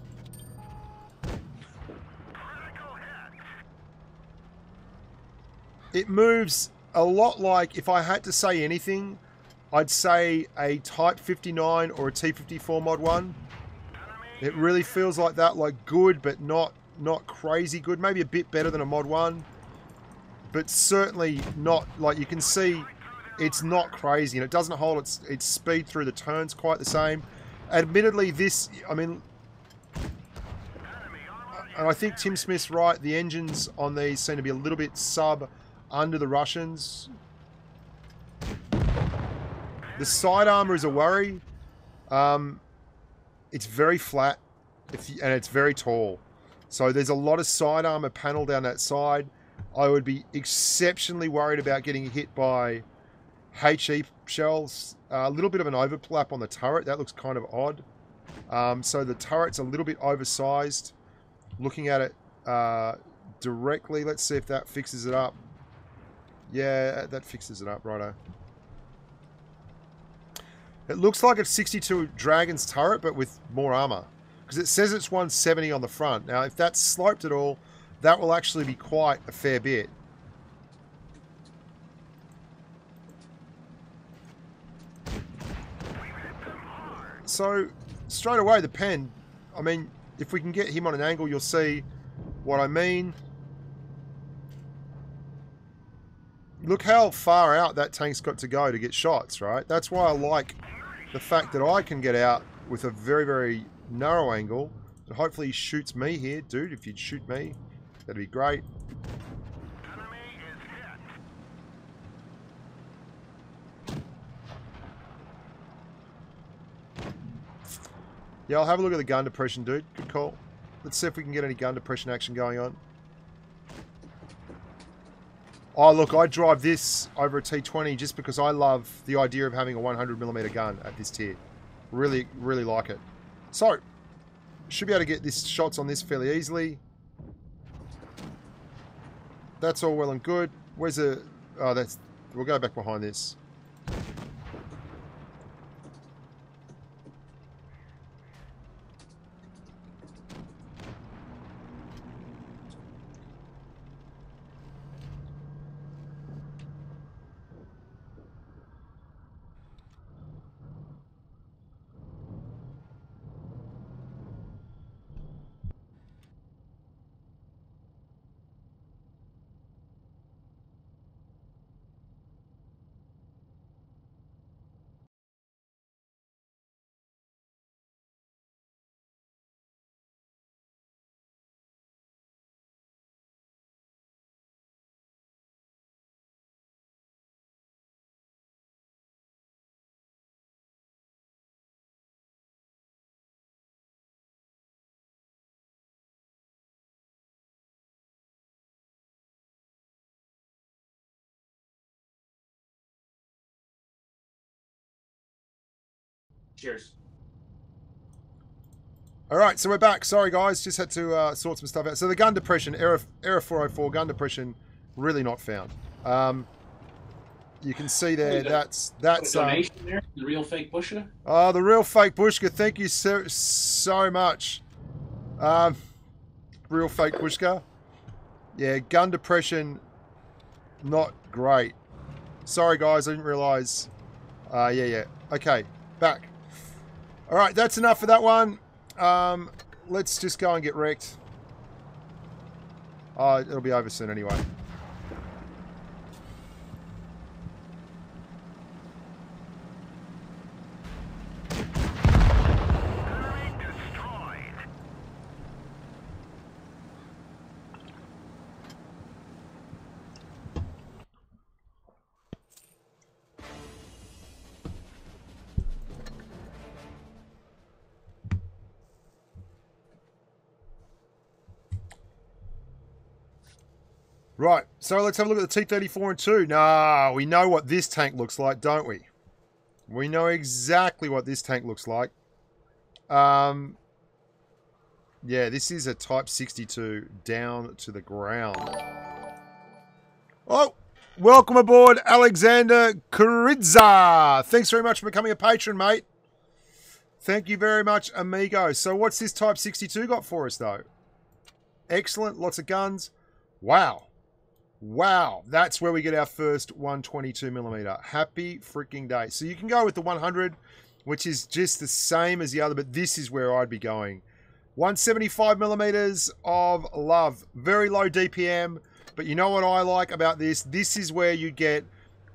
It moves a lot like, if I had to say anything, I'd say a Type 59 or a T-54 Mod 1. It really feels like that, like good, but not crazy good. Maybe a bit better than a Mod 1. But certainly not, like you can see, it's not crazy. And it doesn't hold its speed through the turns quite the same. Admittedly, this, I mean, and I think Tim Smith's right, the engines on these seem to be a little bit under the Russians. The side armor is a worry. It's very flat, and it's very tall. So there's a lot of side armor panel down that side. I would be exceptionally worried about getting hit by HE shells. A little bit of an overlap on the turret. That looks kind of odd. So the turret's a little bit oversized. Looking at it directly, let's see if that fixes it up. Yeah, that fixes it up, righto. It looks like it's 62 Dragon's turret, but with more armor. Because it says it's 170 on the front. Now, if that's sloped at all, that will actually be quite a fair bit. So, straight away, the pen, I mean, if we can get him on an angle, you'll see what I mean. Look how far out that tank's got to go to get shots, right? That's why I like the fact that I can get out with a very, very narrow angle. And hopefully he shoots me here. Dude, if you'd shoot me, that'd be great. Yeah, I'll have a look at the gun depression, dude. Good call. Let's see if we can get any gun depression action going on. Oh, look, I drive this over a T20 just because I love the idea of having a 100mm gun at this tier. Really, really like it. So, should be able to get this shots on this fairly easily. That's all well and good. Where's the... Oh, that's... We'll go back behind this. Cheers. All right, so we're back. Sorry, guys. Just had to sort some stuff out. So the gun depression, error 404, gun depression, really not found. You can see there, that's donation there, the real fake Bushka. Oh, the real fake Bushka. Thank you so much. Real fake Bushka. Yeah, gun depression, not great. Sorry, guys. I didn't realise. Yeah. Okay, back. All right, that's enough for that one. Let's just go and get wrecked. Oh, it'll be over soon anyway. Right, so let's have a look at the T-34 and 2. Nah, we know what this tank looks like, don't we? We know exactly what this tank looks like. Yeah, this is a Type 62 down to the ground. Oh, welcome aboard, Alexander Kuridza. Thanks very much for becoming a patron, mate. Thank you very much, amigo. So what's this Type 62 got for us, though? Excellent, lots of guns. Wow. Wow, that's where we get our first 122mm. Happy freaking day. So you can go with the 100, which is just the same as the other, but this is where I'd be going. 175mm of love. Very low DPM, but you know what I like about this? This is where you get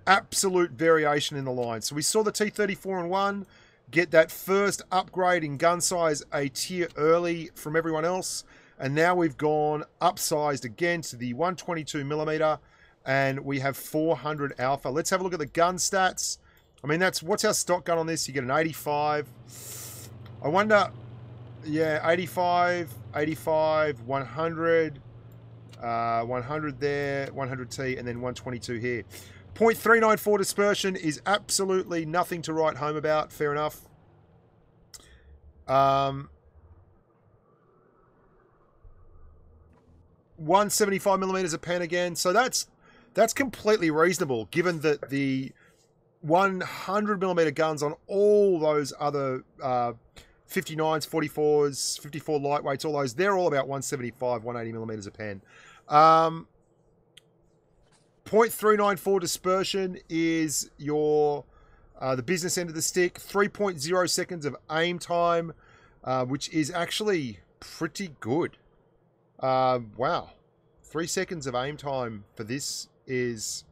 absolute variation in the line. So we saw the T-34 and 1 get that first upgrade in gun size a tier early from everyone else. And now we've gone upsized again to the 122mm, and we have 400 alpha. Let's have a look at the gun stats. I mean, what's our stock gun on this? You get an 85. I wonder, yeah, 85, 85, 100, 100 there, 100T, and then 122 here. 0.394 dispersion is absolutely nothing to write home about. Fair enough. 175mm a pen again, so that's completely reasonable given that the 100mm guns on all those other 59s, 44s, 54 lightweights, all those, they're all about 175, 180mm a pen. 0.394 dispersion is your the business end of the stick. 3.0 seconds of aim time, which is actually pretty good. Wow. 3 seconds of aim time for this is...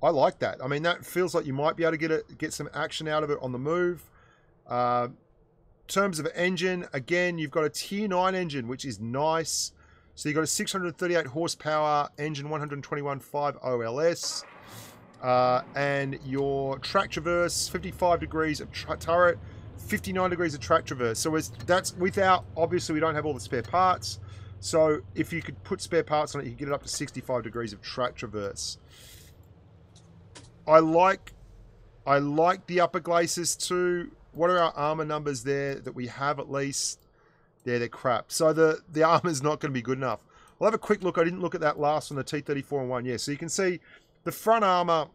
I like that. I mean, that feels like you might be able to get some action out of it on the move. In terms of engine, again, you've got a tier 9 engine, which is nice. So you've got a 638 horsepower engine, 121.5 OLS. And your track traverse, 55 degrees of turret, 59 degrees of track traverse. So that's without... Obviously, we don't have all the spare parts. So if you could put spare parts on it, you can get it up to 65 degrees of track traverse. I like the upper glacis too. What are our armor numbers there that we have at least? Yeah, they're crap. So the armor's not going to be good enough. I'll have a quick look. I didn't look at that last one, the T-34 and 1. Yeah, so you can see the front armor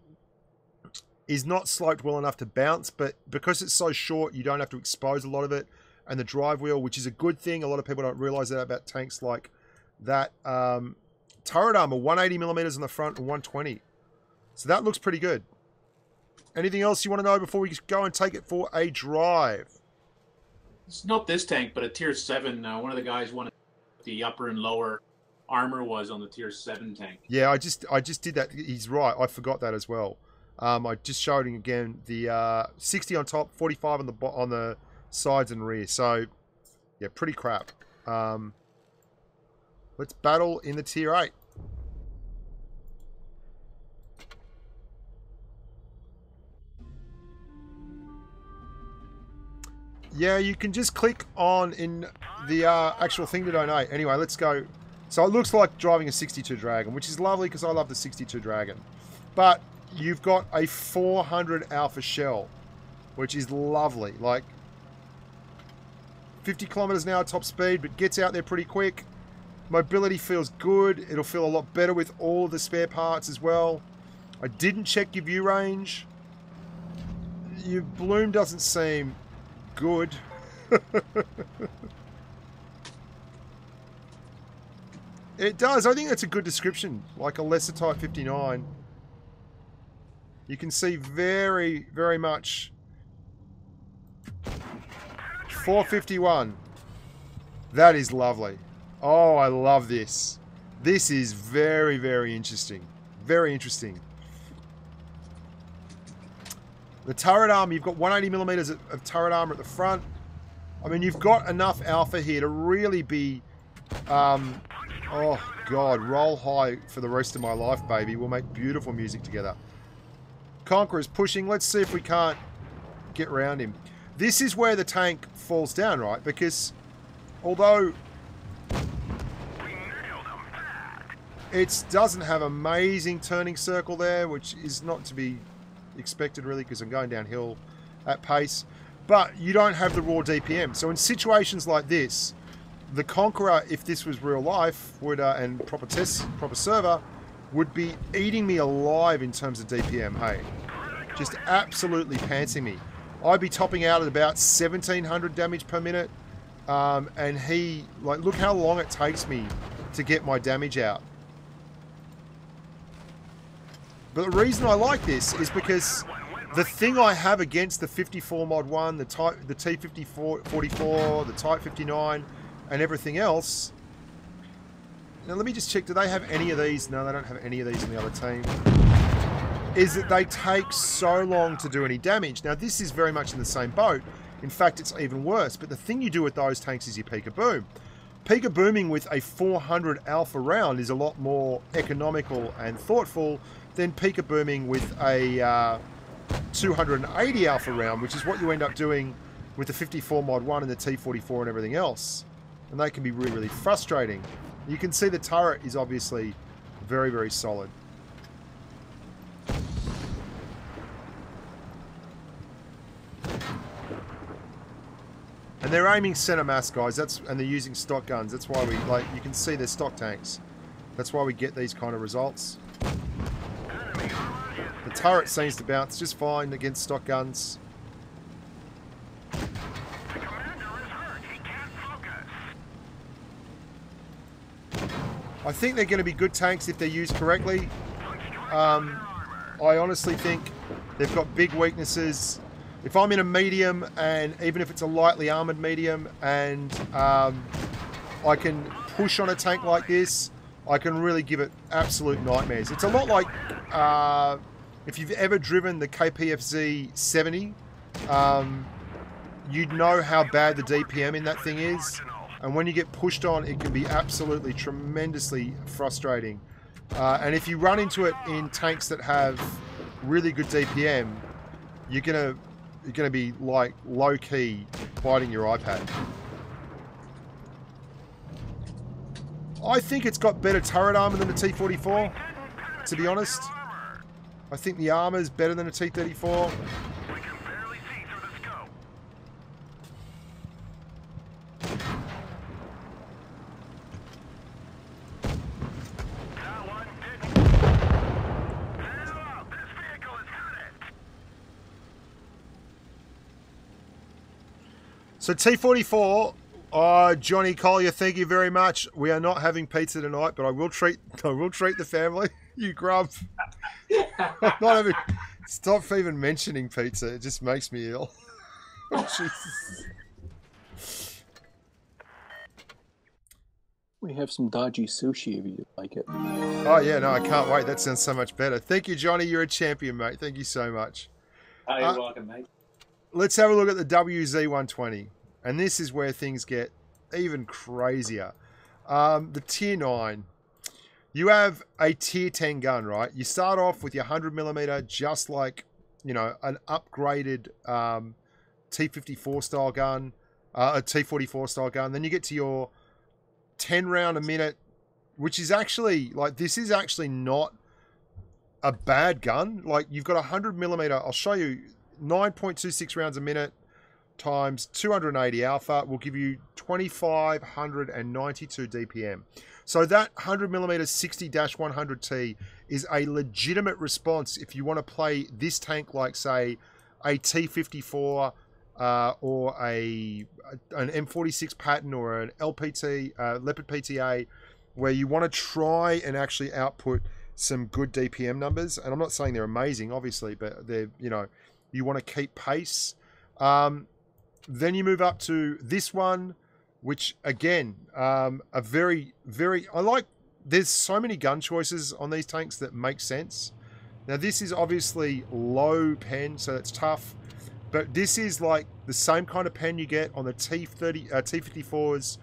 is not sloped well enough to bounce, but because it's so short, you don't have to expose a lot of it. And the drive wheel, which is a good thing. A lot of people don't realize that about tanks like that. Turret armor, 180mm on the front and 120. So that looks pretty good. Anything else you want to know before we go and take it for a drive? It's not this tank, but a tier 7. One of the guys wanted the upper and lower armor was on the tier 7 tank. Yeah, I just did that. He's right. I forgot that as well. I just showed him again the 60 on top, 45 on the sides and rear. So yeah, pretty crap. Let's battle in the tier 8. Yeah, you can just click on in the actual thing to donate. Anyway, let's go. So it looks like driving a 62 Dragon, which is lovely because I love the 62 Dragon. But you've got a 400 Alpha shell, which is lovely. Like, 50 kilometers an hour top speed, but gets out there pretty quick. Mobility feels good. It'll feel a lot better with all of the spare parts as well. I didn't check your view range. Your bloom doesn't seem good. It does. I think that's a good description. Like a lesser Type 59. You can see very, very much 451. That is lovely. Oh, I love this. This is very, very interesting. Very interesting. The turret armor, you've got 180 millimeters of turret armor at the front. I mean, you've got enough alpha here to really be... oh, God. Roll high for the rest of my life, baby. We'll make beautiful music together. Conqueror's pushing. Let's see if we can't get around him. This is where the tank falls down, right? Because although it doesn't have amazing turning circle there, which is not to be expected really because I'm going downhill at pace, but you don't have the raw DPM. So in situations like this, the Conqueror, if this was real life, would and proper server, would be eating me alive in terms of DPM. Hey, just absolutely pantsing me. I'd be topping out at about 1700 damage per minute, and he, like, look how long it takes me to get my damage out. But the reason I like this is because the thing I have against the 54 Mod 1, the T-44, the Type 59, and everything else... Now let me just check, do they have any of these? No, they don't have any of these in the other team. Is that they take so long to do any damage. Now this is very much in the same boat. In fact, it's even worse. But the thing you do with those tanks is you peak boom. Peak booming with a 400 alpha round is a lot more economical and thoughtful than peak booming with a 280 alpha round, which is what you end up doing with the 54 Mod 1 and the T-44 and everything else. And they can be really, really frustrating. You can see the turret is obviously very, very solid. And they're aiming center mass, guys. And they're using stock guns. That's why we, like, you can see they're stock tanks. That's why we get these kind of results. The turret seems to bounce just fine against stock guns. I think they're going to be good tanks if they're used correctly. I honestly think they've got big weaknesses. If I'm in a medium, and even if it's a lightly armored medium, and I can push on a tank like this, I can really give it absolute nightmares. It's a lot like if you've ever driven the KPFZ 70, you'd know how bad the DPM in that thing is. And when you get pushed on, it can be absolutely tremendously frustrating. And if you run into it in tanks that have really good DPM, you're gonna be like low-key biting your iPad. I think it's got better turret armor than the T-44, to be honest. I think the armor is better than a T-34. So T-44, Johnny Collier, thank you very much. We are not having pizza tonight, but I will treat the family. You grub. I'm not having. Stop even mentioning pizza. It just makes me ill. Oh, Jesus. We have some dodgy sushi if you like it. Oh yeah, no, I can't wait. That sounds so much better. Thank you, Johnny. You're a champion, mate. Thank you so much. Oh, you're welcome, mate. Let's have a look at the WZ-120. And this is where things get even crazier. The Tier 9. You have a Tier 10 gun, right? You start off with your 100mm, just like, you know, an upgraded T-54 style gun, a T-44 style gun. Then you get to your 10 round a minute, which is actually, like, this is actually not a bad gun. Like, you've got a 100mm, I'll show you, 9.26 rounds a minute, times 280 alpha will give you 2,592 DPM. So that 100mm 60-100T is a legitimate response if you want to play this tank like, say, a T54 or an M46 Patton or an LPT, Leopard PTA, where you want to try and actually output some good DPM numbers. And I'm not saying they're amazing, obviously, but they're, you know, you want to keep pace. Then you move up to this one, which again, a very, very, I like, there's so many gun choices on these tanks that make sense. Now this is obviously low pen, so that's tough, but this is like the same kind of pen you get on the T54's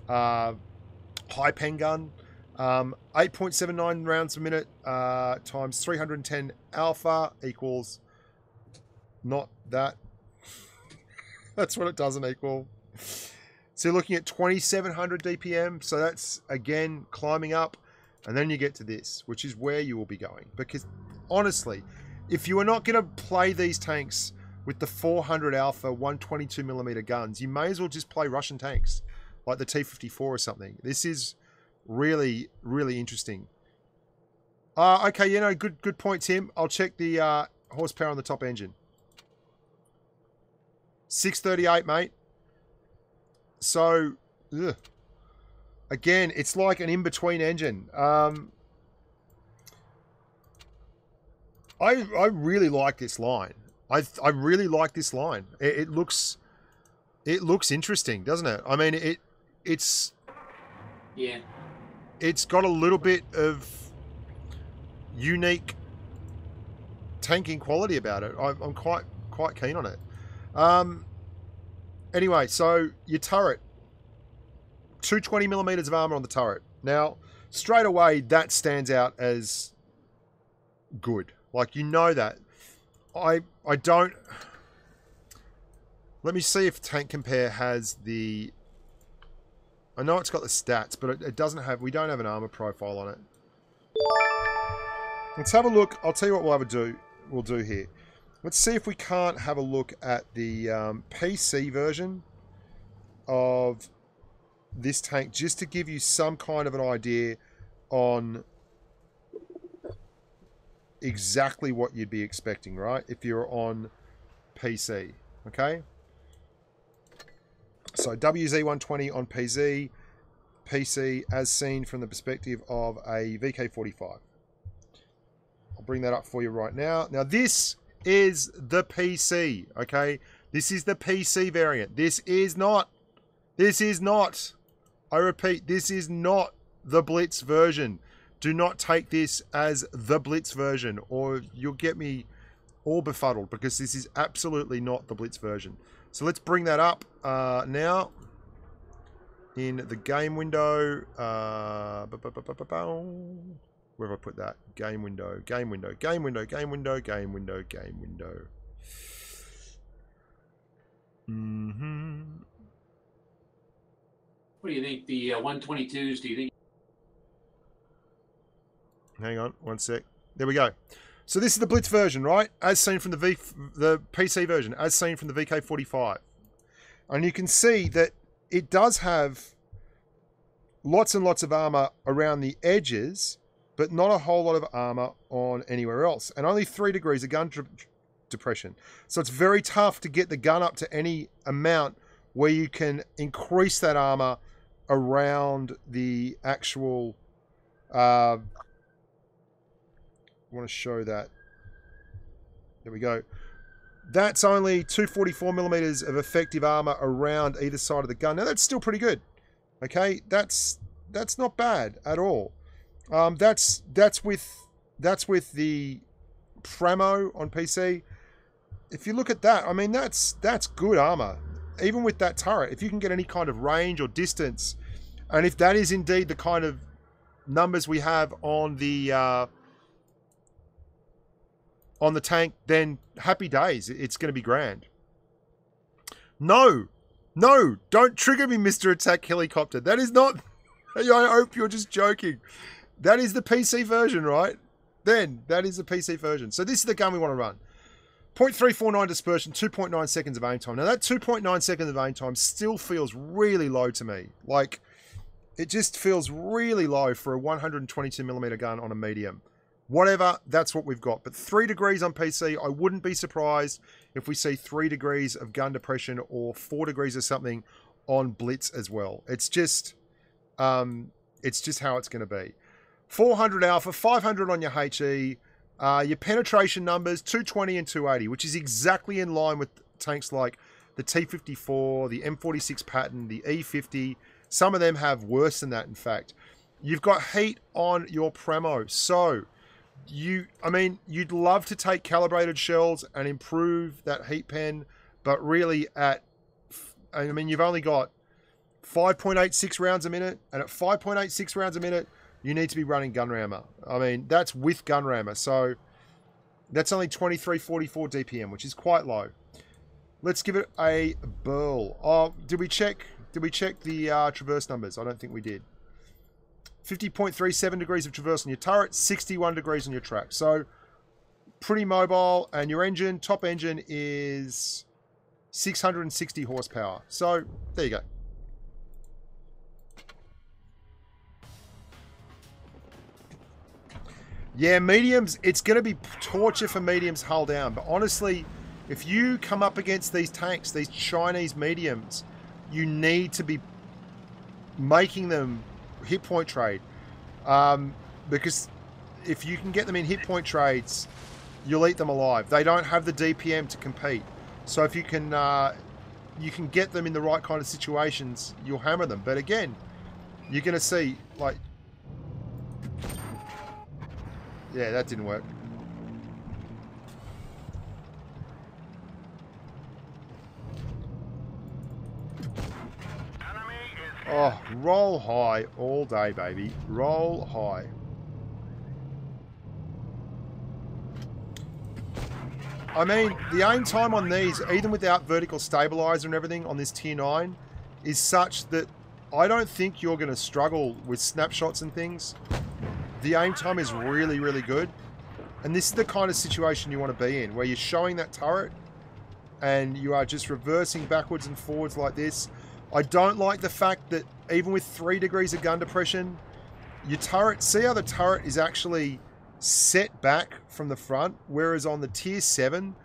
high pen gun. 8.79 rounds per minute times 310 alpha equals not that. That's what it doesn't equal. So you're looking at 2,700 DPM. So that's, again, climbing up. And then you get to this, which is where you will be going. Because, honestly, if you are not going to play these tanks with the 400 alpha 122mm guns, you may as well just play Russian tanks, like the T54 or something. This is really, really interesting. Okay, you know, good point, Tim. I'll check the horsepower on the top engine. 638, mate. So, again, it's like an in-between engine. I really like this line. I really like this line. It looks interesting, doesn't it? I mean, it's got a little bit of unique tanking quality about it. I'm quite keen on it. Anyway, so your turret, 220mm of armor on the turret. Now, straight away, that stands out as good. Like, you know that. I don't... Let me see if Tank Compare has the... I know it's got the stats, but it doesn't have... We don't have an armor profile on it. Let's have a look. I'll tell you what we'll do here. Let's see if we can't have a look at the PC version of this tank, just to give you some kind of an idea on exactly what you'd be expecting, right? If you're on PC, okay? So WZ120 on PC as seen from the perspective of a VK45. I'll bring that up for you right now. Now this is the PC, okay? This is the PC variant. This is not, I repeat, this is not the Blitz version. Do not take this as the Blitz version, or you'll get me all befuddled, because this is absolutely not the Blitz version. So let's bring that up now in the game window. Where have I put that? Game window, game window, game window, game window, game window, game window. What do you think? The 122s, do you think? Hang on, one sec. There we go. So this is the Blitz version, right? As seen from the PC version, as seen from the VK45. And you can see that it does have lots and lots of armor around the edges, but not a whole lot of armor on anywhere else. And only 3 degrees of gun depression. So it's very tough to get the gun up to any amount where you can increase that armor around the actual... I want to show that. There we go. That's only 244mm of effective armor around either side of the gun. Now that's still pretty good. Okay, that's not bad at all. That's with the Pramo on PC. If you look at that, I mean that's good armor. Even with that turret, if you can get any kind of range or distance, and if that is indeed the kind of numbers we have on the tank, then happy days. It's going to be grand. No, don't trigger me, Mr. Attack Helicopter. That is not... I hope you're just joking. That is the PC version, right? Then, that is the PC version. So this is the gun we want to run. .349 dispersion, 2.9 seconds of aim time. Now that 2.9 seconds of aim time still feels really low to me. Like, it just feels really low for a 122mm gun on a medium. Whatever, that's what we've got. But 3 degrees on PC, I wouldn't be surprised if we see 3 degrees of gun depression or 4 degrees or something on Blitz as well. It's just how it's going to be. 400 alpha, 500 on your HE, your penetration numbers, 220 and 280, which is exactly in line with tanks like the T-54, the M46 Patton, the E-50. Some of them have worse than that, in fact. You've got heat on your Premo, so you'd love to take calibrated shells and improve that heat pen, but really you've only got 5.86 rounds a minute, and at 5.86 rounds a minute, you need to be running gun rammer. I mean, that's with gun rammer, so that's only 2344 DPM, which is quite low. Let's give it a burl. Oh, did we check the traverse numbers? I don't think we did. 50.37 degrees of traverse on your turret, 61 degrees on your track. So pretty mobile, and your engine, top engine is 660 horsepower. So there you go. Yeah, mediums, it's going to be torture for mediums hull down. But honestly, if you come up against these tanks, these Chinese mediums, you need to be making them hit point trade. Because if you can get them in hit point trades, you'll eat them alive. They don't have the DPM to compete. So if you can get them in the right kind of situations, you'll hammer them. But again, you're going to see, like... Yeah, that didn't work. Oh, roll high all day, baby. Roll high. I mean, the aim time on these, even without vertical stabilizer and everything on this tier 9, is such that I don't think you're going to struggle with snapshots and things. The aim time is really, really good. And this is the kind of situation you want to be in, where you're showing that turret and you are just reversing backwards and forwards like this. I don't like the fact that even with 3 degrees of gun depression, your turret, see how the turret is actually set back from the front, whereas on the tier 7,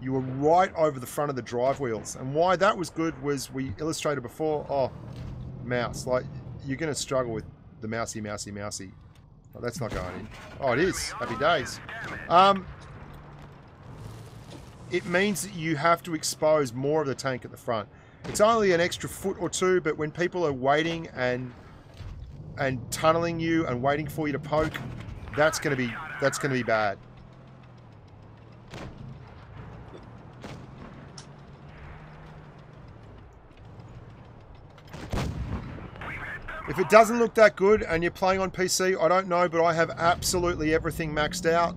you were right over the front of the drive wheels. And why that was good was, we illustrated before, oh, mouse, like, you're going to struggle with the mousey. Oh, that's not going in. Oh, it is. Happy days. It means that you have to expose more of the tank at the front. It's only an extra foot or two, but when people are waiting and tunneling you and waiting for you to poke, that's gonna be bad. If it doesn't look that good and you're playing on PC, I don't know, but I have absolutely everything maxed out.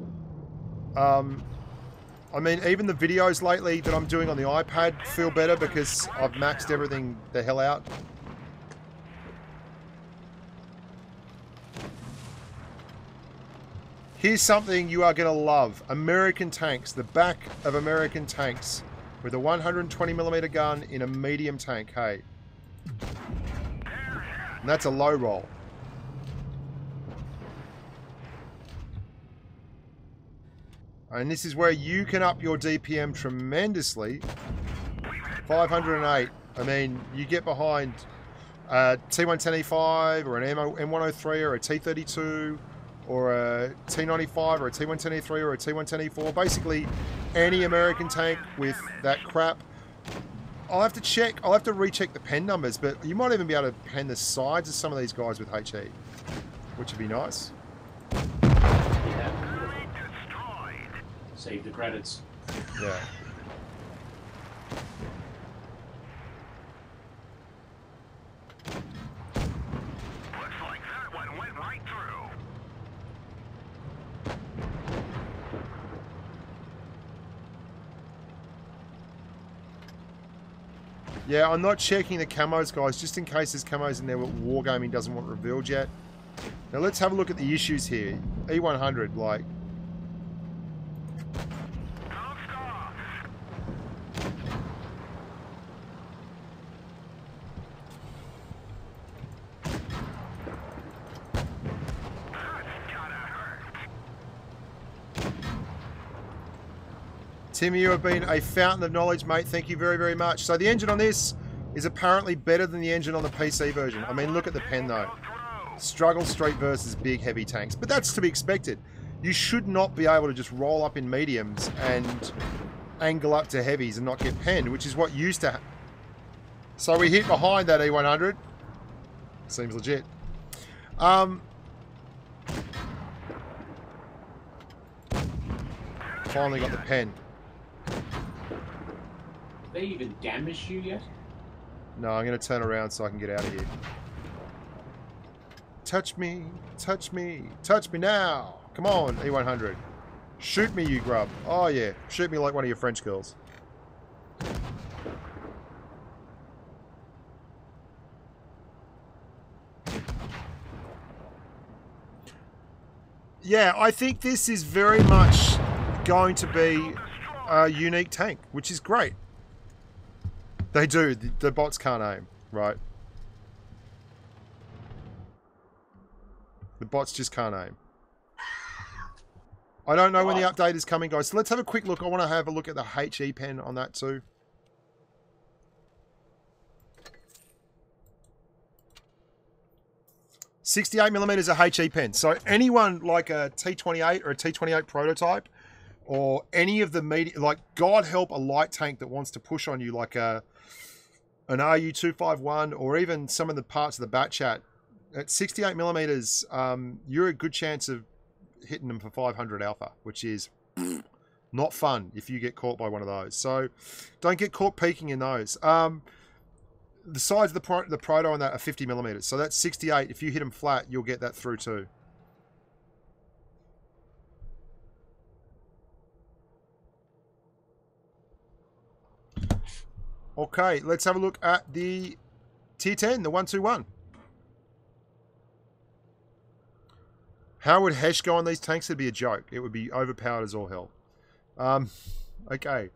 I mean, even the videos lately that I'm doing on the iPad feel better because I've maxed everything the hell out. Here's something you are going to love. American tanks. The back of American tanks with a 120mm gun in a medium tank, hey. And that's a low roll. And this is where you can up your DPM tremendously. 508. I mean, you get behind a T110E5 or an M103 or a T32 or a T95 or a T110E3 or a T110E4. Basically, any American tank with that crap. I'll have to recheck the pen numbers, but you might even be able to pen the sides of some of these guys with HE, which would be nice. Save the credits. Yeah. Looks like that one went right through. Yeah, I'm not checking the camos, guys, just in case there's camos in there what Wargaming doesn't want revealed yet. Now let's have a look at the issues here. E100, like... Don't stop. Tim, you have been a fountain of knowledge, mate. Thank you very, very much. So the engine on this is apparently better than the engine on the PC version. I mean, look at the pen, though. Struggle Street versus big, heavy tanks. But that's to be expected. You should not be able to just roll up in mediums and angle up to heavies and not get penned, which is what used to happen. So we hit behind that E100. Seems legit. Finally got the pen. Did they even damage you yet? No, I'm going to turn around so I can get out of here. Touch me, touch me, touch me now. Come on, E100. Shoot me, you grub. Oh, yeah. Shoot me like one of your French girls. Yeah, I think this is very much going to be a unique tank, which is great. They do. The bots can't aim, right? The bots just can't aim. I don't know when the update is coming, guys. So let's have a quick look. I want to have a look at the HE pen on that too. .68mm is a HE pen. So anyone like a T28 or a T28 prototype, or any of the media, like God help a light tank that wants to push on you, like an RU251, or even some of the parts of the Bat Chat, at 68mm, you're a good chance of hitting them for 500 alpha, which is not fun if you get caught by one of those. So don't get caught peeking in those. The sides of the proto on that are 50mm, so that's 68. If you hit them flat, you'll get that through too. Okay, let's have a look at the Tier 10, the 121. How would Hesh go on these tanks? It'd be a joke. It would be overpowered as all hell. Okay.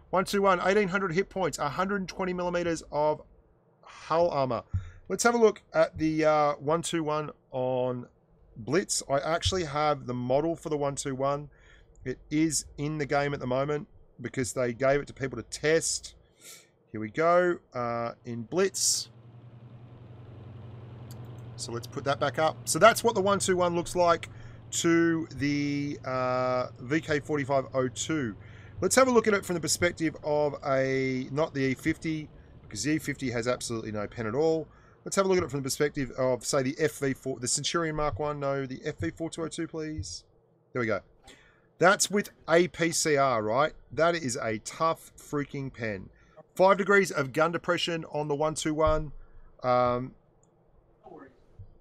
121, 1800 hit points, 120mm of hull armor. Let's have a look at the 121 on Blitz. I actually have the model for the 121. It is in the game at the moment because they gave it to people to test. Here we go, in Blitz. So let's put that back up. So that's what the 121 looks like to the VK4502. Let's have a look at it from the perspective of not the E50, because the E50 has absolutely no pen at all. Let's have a look at it from the perspective of, say, the FV4, the Centurion Mark 1. No, the FV4202, please. There we go. That's with APCR, right? That is a tough freaking pen. 5 degrees of gun depression on the 121.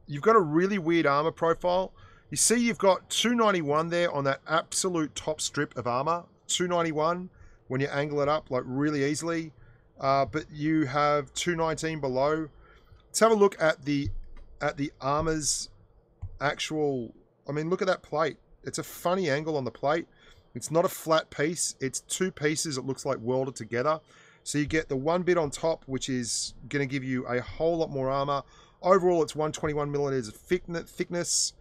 You've got a really weird armor profile. You see you've got 291 there on that absolute top strip of armor. 291 when you angle it up like really easily. But you have 219 below. Let's have a look at the armor's actual... I mean, look at that plate. It's a funny angle on the plate. It's not a flat piece. It's two pieces. It looks like welded together. So you get the one bit on top, which is going to give you a whole lot more armor. Overall, it's 121mm of thickness.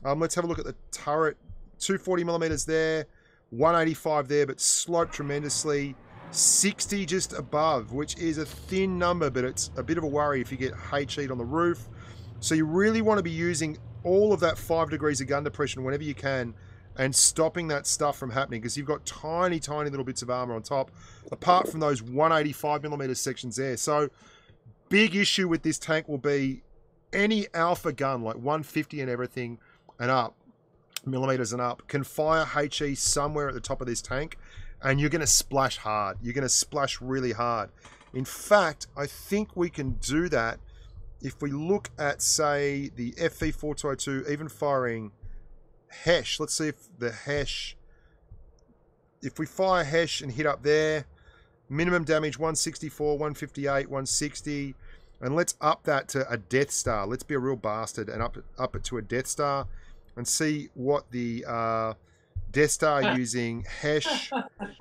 Let's have a look at the turret. 240mm there, 185 there, but sloped tremendously. 60 just above, which is a thin number, but it's a bit of a worry if you get H-heat on the roof. So you really want to be using all of that 5 degrees of gun depression whenever you can, and stopping that stuff from happening, because you've got tiny, tiny little bits of armor on top, apart from those 185mm sections there. So big issue with this tank will be any alpha gun, like 150 and everything and up, millimeters and up, can fire HE somewhere at the top of this tank, and you're going to splash hard. You're going to splash really hard. In fact, I think we can do that if we look at, say, the FV4202, even firing Hesh. Let's see if the Hesh, if we fire Hesh and hit up there, minimum damage 164, 158, 160, and let's up that to a Death Star. Let's be a real bastard and up it to a Death Star and see what the Death Star using Hesh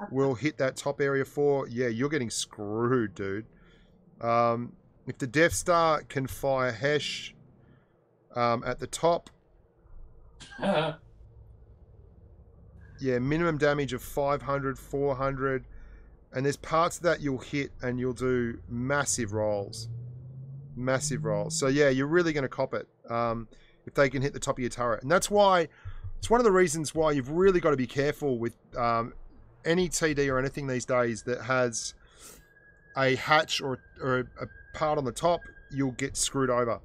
will hit that top area for. Yeah, you're getting screwed, dude. If the Death Star can fire Hesh at the top, yeah, minimum damage of 500, 400. And there's parts that you'll hit and you'll do massive rolls. Massive rolls. So yeah, you're really going to cop it if they can hit the top of your turret. And that's why, it's one of the reasons why you've really got to be careful with any TD or anything these days that has a hatch or a part on the top. You'll get screwed over.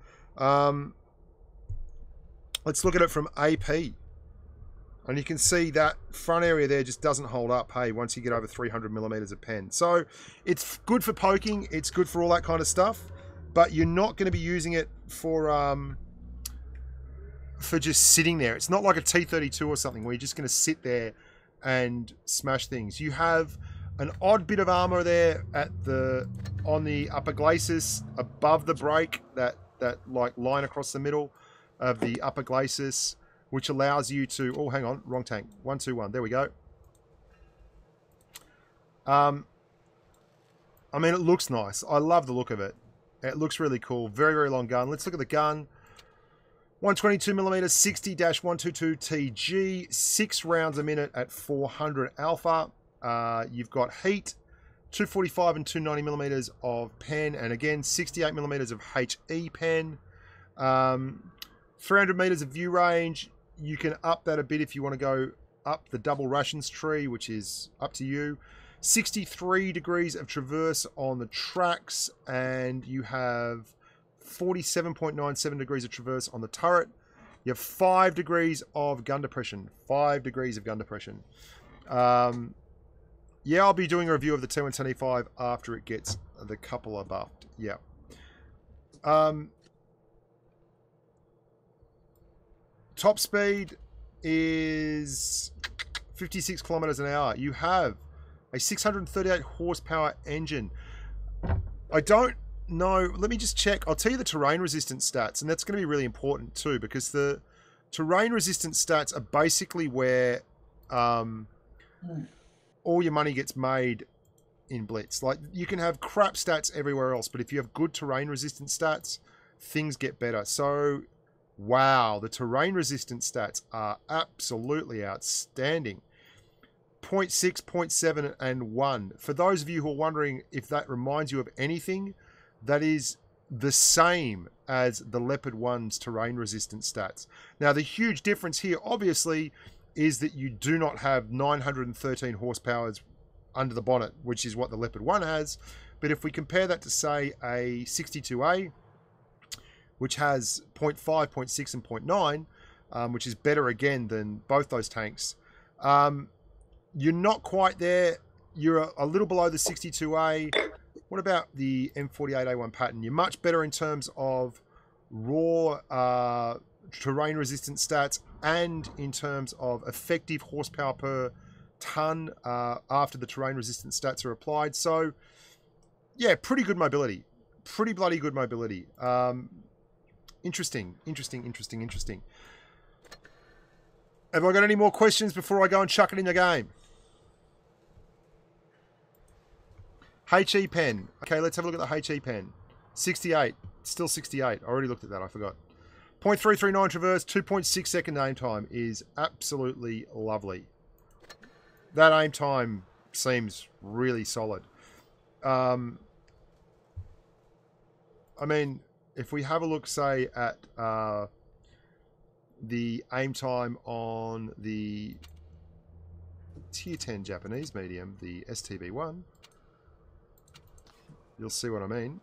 Let's look at it from AP. And you can see that front area there just doesn't hold up, hey, once you get over 300 millimeters of pen. So it's good for poking, it's good for all that kind of stuff, but you're not going to be using it for just sitting there. It's not like a T32 or something where you're just going to sit there and smash things. You have an odd bit of armor there on the upper glacis above the break, that like line across the middle of the upper glacis, which allows you to... Oh, hang on. Wrong tank. 121. There we go. I mean, it looks nice. I love the look of it. It looks really cool. Very, very long gun. Let's look at the gun. 122mm 60-122 TG. 6 rounds a minute at 400 alpha. You've got heat. 245 and 290mm of pen. And again, 68mm of HE pen. 300 meters of view range. You can up that a bit if you want to go up the double rations tree, which is up to you. 63 degrees of traverse on the tracks, and you have 47.97 degrees of traverse on the turret. You have 5 degrees of gun depression. 5 degrees of gun depression. Yeah, I'll be doing a review of the T125 after it gets the couple buffed. Yeah. Top speed is 56 kilometers an hour. You have a 638 horsepower engine. I don't know. Let me just check. I'll tell you the terrain resistance stats, and that's going to be really important too, because the terrain resistance stats are basically where all your money gets made in Blitz. Like, you can have crap stats everywhere else, but if you have good terrain resistance stats, things get better. So, wow, the terrain resistance stats are absolutely outstanding. 0.6, 0.7, and 1. For those of you who are wondering if that reminds you of anything, that is the same as the Leopard 1's terrain resistance stats. Now, the huge difference here, obviously, is that you do not have 913 horsepower under the bonnet, which is what the Leopard 1 has. But if we compare that to, say, a 62A, which has 0.5, 0.6, and 0.9, which is better again than both those tanks, you're not quite there. You're a little below the 62A. What about the M5a1 pattern? You're much better in terms of raw terrain resistance stats and in terms of effective horsepower per ton after the terrain resistance stats are applied. So, yeah, pretty good mobility. Pretty bloody good mobility. Interesting. Have I got any more questions before I go and chuck it in the game? HE pen. Okay, let's have a look at the HE pen. 68. Still 68. I already looked at that. I forgot. 0.339 traverse, 2.6 second aim time is absolutely lovely. That aim time seems really solid. I mean, if we have a look, say, at the aim time on the Tier 10 Japanese medium, the STB1, you'll see what I mean.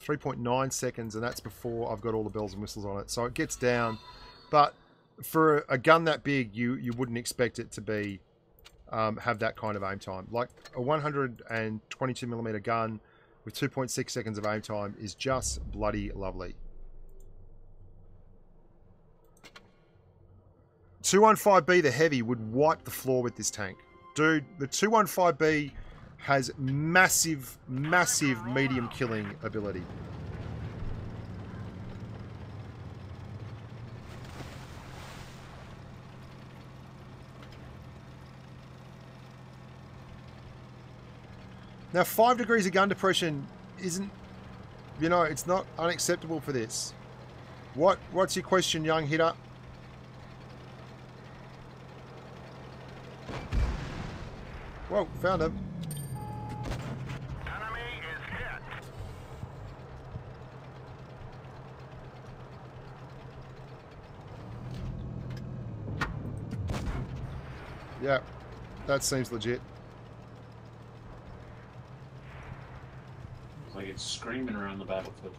3.9 seconds, and that's before I've got all the bells and whistles on it. So it gets down, but for a gun that big, you wouldn't expect it to be have that kind of aim time. Like a 122mm gun with 2.6 seconds of aim time is just bloody lovely. 215B, the heavy, would wipe the floor with this tank. Dude, the 215B has massive, massive medium killing ability. Now, 5 degrees of gun depression isn't, you know, it's not unacceptable for this. What's your question, young hitter? 5 degrees of gun depression isn't, you know, it's not unacceptable for this. What's your question, young hitter? 5 degrees of gun depression isn't, you know, it's not unacceptable for this. What's your question, young hitter? 5 degrees of gun depression isn't, you know, it's not unacceptable for this. What's your question, young hitter? Whoa, found him. Enemy is hit. Yeah, that seems legit. It's like it's screaming around the battlefield.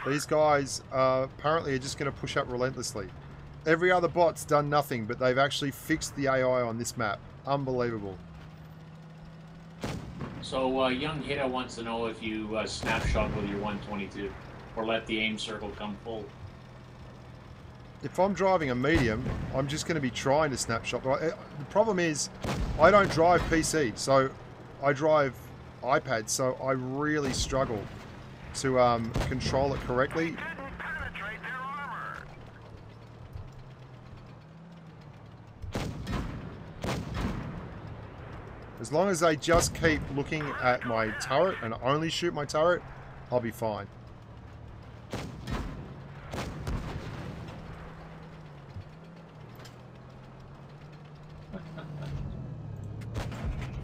These guys apparently are just going to push up relentlessly. Every other bot's done nothing, but they've actually fixed the AI on this map. Unbelievable. So, Young Hitta wants to know if you snapshot with your 122 or let the aim circle come full. If I'm driving a medium, I'm just going to be trying to snapshot. But the problem is, I don't drive PC, so I drive iPad, so I really struggle to control it correctly. As long as they just keep looking at my turret and only shoot my turret, I'll be fine.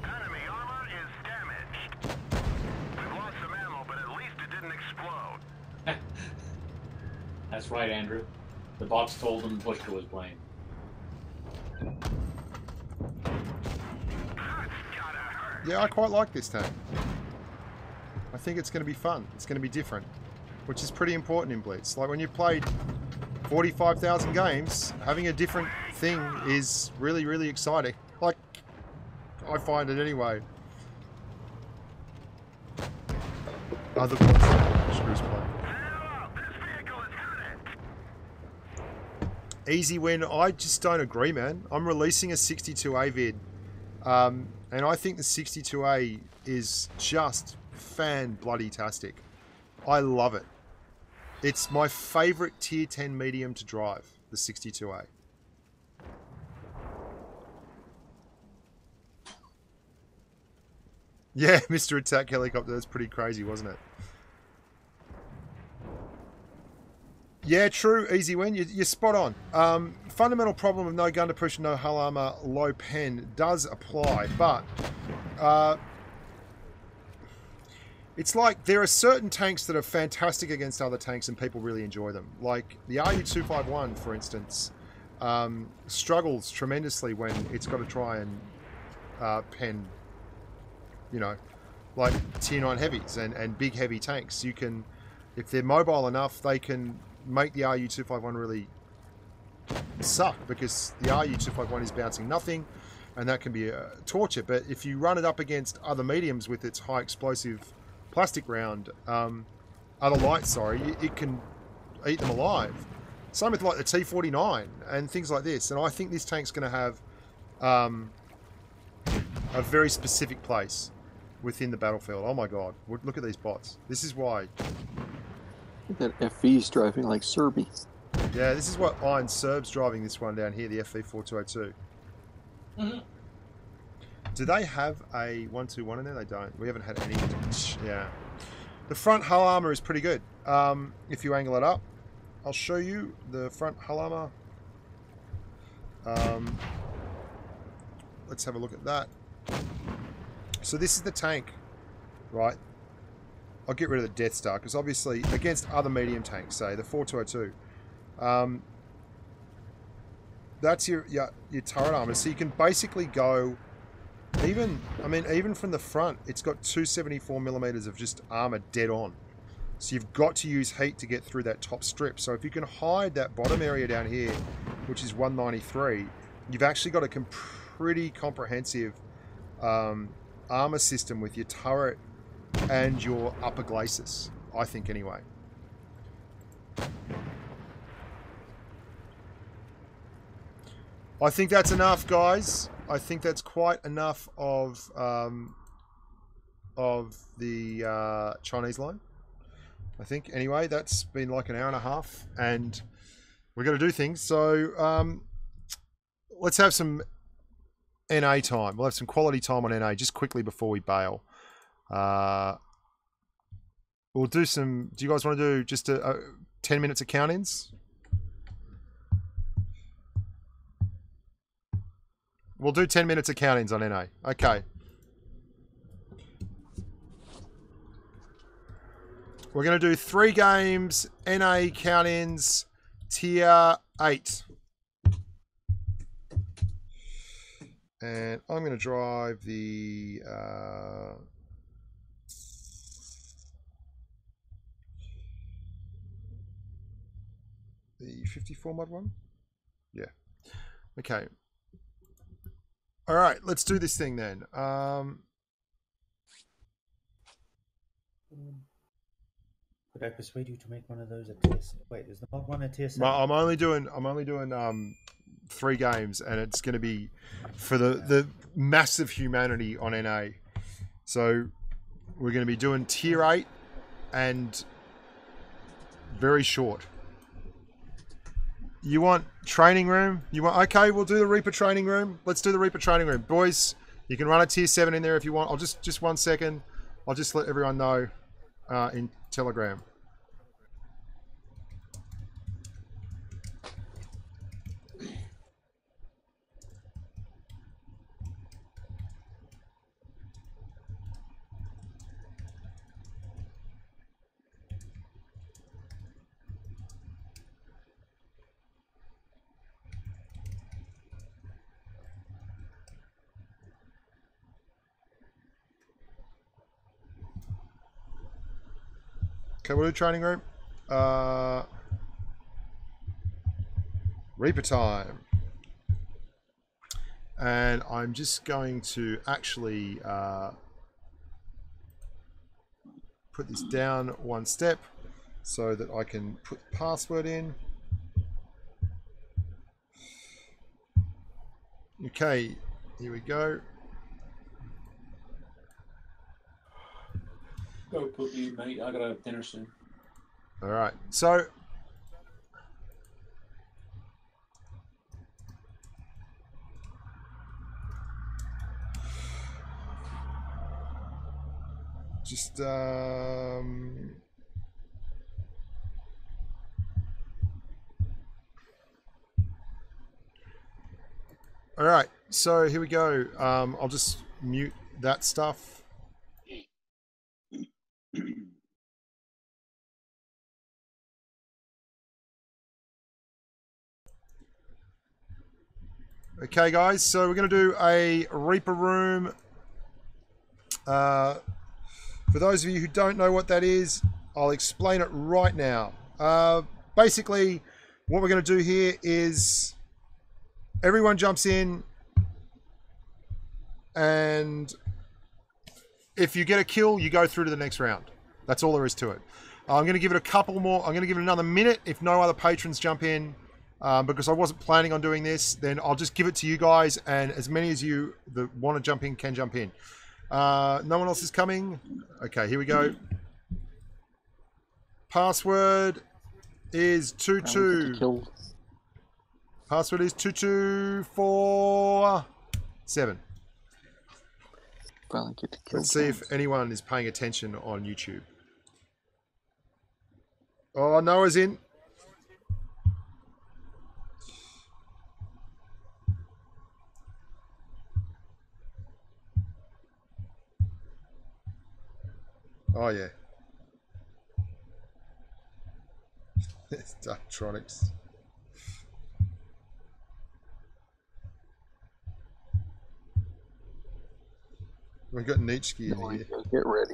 Enemy armor is damaged. We've lost some ammo, but at least it didn't explode. That's right, Andrew. The bots told them Bushka was playing. Yeah, I quite like this tank. I think it's going to be fun. It's going to be different, which is pretty important in Blitz. Like when you've played 45,000 games, having a different thing is really, really exciting. Like, I find it anyway. Other screws playing. Easy win. I just don't agree, man. I'm releasing a 62A vid. And I think the 62A is just fan-bloody-tastic. I love it. It's my favourite tier 10 medium to drive, the 62A. Yeah, Mr. Attack Helicopter, that's pretty crazy, wasn't it? Yeah, true, easy win. You're spot on. Fundamental problem of no gun depression, no hull armor, low pen does apply, but it's like there are certain tanks that are fantastic against other tanks and people really enjoy them. Like the RU-251, for instance, struggles tremendously when it's got to try and pen, you know, like tier 9 heavies and big heavy tanks. You can, if they're mobile enough, they can make the RU-251 really suck because the RU-251 is bouncing nothing and that can be a torture. But if you run it up against other mediums with its high explosive plastic round, other lights, sorry, it can eat them alive. Same with like the T-49 and things like this. And I think this tank's going to have a very specific place within the battlefield. Oh my god, look at these bots. This is why. That FV's driving like Serby. Yeah, this is what Iron Serb's driving this one down here, the FV4202. Mm-hmm. Do they have a 121 in there? They don't. We haven't had any. Yeah. The front hull armor is pretty good. If you angle it up, I'll show you the front hull armor. Let's have a look at that. So this is the tank, right? I'll get rid of the Death Star because obviously against other medium tanks, say the 4202, that's your turret armor. So you can basically go, even from the front, it's got 274mm of just armor dead on. So you've got to use heat to get through that top strip. So if you can hide that bottom area down here, which is 193, you've actually got a pretty comprehensive armor system with your turret and your upper glacis, I think anyway. I think that's enough, guys. I think that's quite enough of the Chinese line. I think anyway, that's been like an hour and a half, and we're going to do things. So let's have some NA time. We'll have some quality time on NA just quickly before we bail. We'll do some. Do you guys want to do just 10 minutes of count-ins? We'll do 10 minutes of count-ins on NA. Okay. We're going to do 3 games, NA count-ins, tier 8. And I'm going to drive the 54 mod one. Yeah. Okay. All right. Let's do this thing then. Could I persuade you to make one of those a tier? Wait, is the mod one a tier 7? Well, I'm only doing 3 games, and it's going to be for the massive humanity on NA. So we're going to be doing tier 8 and very short. You want training room? You want? Okay, we'll do the Reaper training room. Let's do the Reaper training room, boys. You can run a tier 7 in there if you want. I'll just 1 second. I'll just let everyone know in Telegram. Okay, we'll do training room. Reaper time. And I'm just going to actually put this down 1 step so that I can put the password in. Okay, here we go. Go put me, mate. I gotta have dinner soon. All right, so just all right, so here we go. I'll just mute that stuff. Okay, guys, so we're going to do a Reaper room. For those of you who don't know what that is, I'll explain it right now. Basically, what we're going to do here is everyone jumps in, and if you get a kill, you go through to the next round. That's all there is to it. I'm going to give it a couple more. I'm going to give it another minute if no other patrons jump in. Because I wasn't planning on doing this, then I'll just give it to you guys, and as many as you that want to jump in can jump in. No one else is coming. Okay, here we go. Password is 22. Password is 2247. Finally get to kill. Let's see if anyone is paying attention on YouTube. Oh, Noah's in. Oh, yeah. It's Darktronics. We've got Nietzsche in here. Get ready.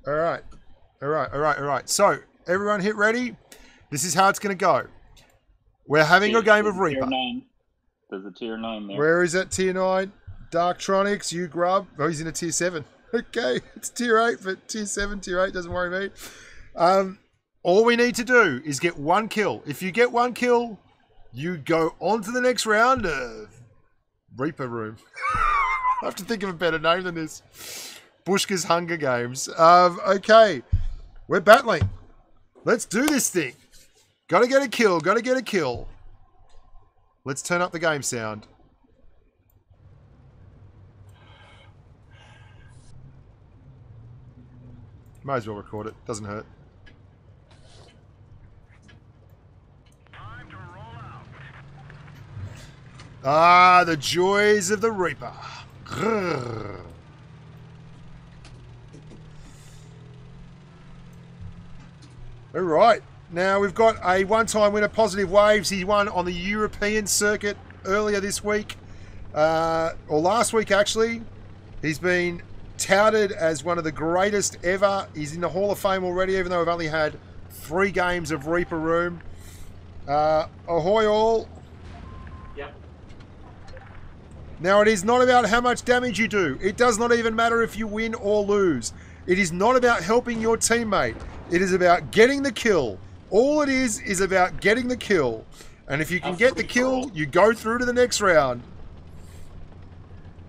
All right. All right. All right. All right. So, everyone hit ready. This is how it's going to go. We're having a game of Reaper. Tier 9. There's a tier 9 there. Where is that tier 9? Darktronics, you grub. Oh, he's in a tier 7. Okay, it's tier 8, but tier 7, tier 8 doesn't worry me. All we need to do is get 1 kill. If you get 1 kill, you go on to the next round of Reaper Room. I have to think of a better name than this. Bushka's Hunger Games. Okay, we're battling. Let's do this thing. Gotta get a kill, gotta get a kill. Let's turn up the game sound. Might as well record it. Doesn't hurt. Time to roll out. Ah, the joys of the Reaper. Grrr. All right. Now, we've got a one-time winner, Positive Waves. He won on the European circuit earlier this week, or last week, actually. He's been touted as one of the greatest ever. He's in the Hall of Fame already, even though we've only had 3 games of Reaper Room. Ahoy all. Yep. Now, it is not about how much damage you do. It does not even matter if you win or lose. It is not about helping your teammate. It is about getting the kill. All it is about getting the kill. And if you can get the kill, you go through to the next round.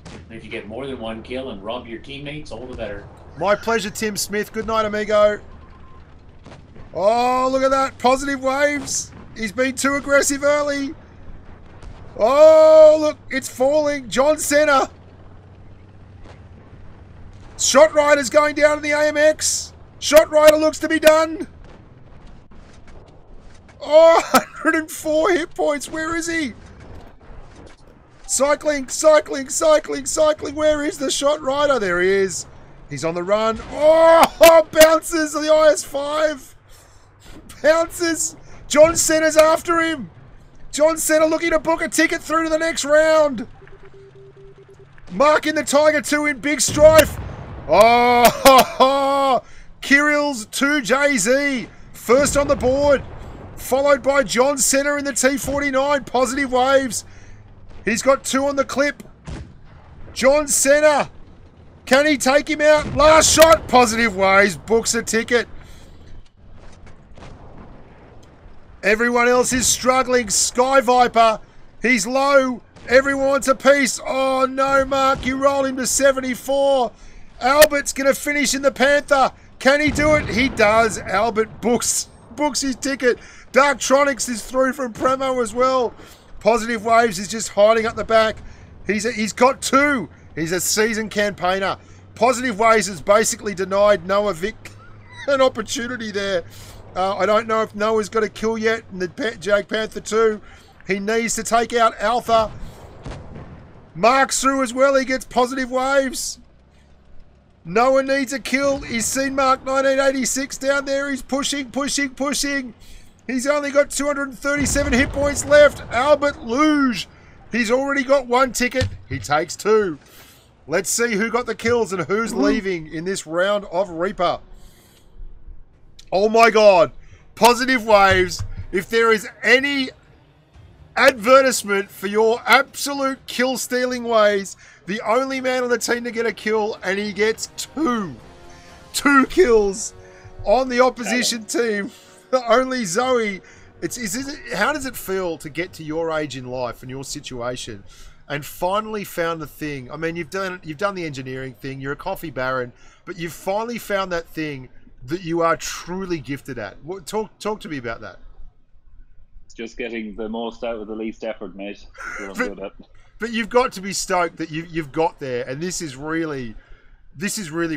And if you get more than 1 kill and rob your teammates, all the better. My pleasure, Tim Smith. Good night, amigo. Oh, look at that. Positive Waves. He's been too aggressive early. Oh, look. It's falling. John Cena. Shot Rider's going down in the AMX. Shot Rider looks to be done. Oh, 104 hit points. Where is he? Cycling, cycling, cycling, cycling. Where is the Shot Rider? There he is. He's on the run. Oh, bounces the IS-5. Bounces. John Cena's after him. John Cena looking to book a ticket through to the next round. Mark in the Tiger 2 in big strife. Oh, Kirill's 2JZ. First on the board. Followed by John Cena in the T49. Positive Waves. He's got 2 on the clip. John Cena. Can he take him out? Last shot. Positive Waves books a ticket. Everyone else is struggling. Sky Viper. He's low. Everyone wants a piece. Oh no, Mark. You roll him to 74. Albert's going to finish in the Panther. Can he do it? He does. Albert books his ticket. Darktronics is through from Premo as well. Positive Waves is just hiding up the back. He's got 2. He's a seasoned campaigner. Positive Waves has basically denied Noah Vic an opportunity there. I don't know if Noah's got a kill yet in the Jag Panther 2. He needs to take out Alpha. Mark's through as well. He gets Positive Waves. Noah needs a kill. He's seen Mark 1986 down there. He's pushing, pushing, pushing. He's only got 237 hit points left. Albert Luge. He's already got 1 ticket. He takes 2. Let's see who got the kills and who's leaving in this round of Reaper. Oh my God. Positive Waves. If there is any advertisement for your absolute kill-stealing ways, the only man on the team to get a kill, and he gets 2. 2 kills on the opposition team. Only Zoe. How does it feel to get to your age in life and your situation and finally found the thing? I mean, you've done the engineering thing. You're a coffee baron, but you've finally found that thing that you are truly gifted at. Talk to me about that. Just getting the most out of the least effort, mate. That's what I'm good at. But you've got to be stoked that you've got there, and this is really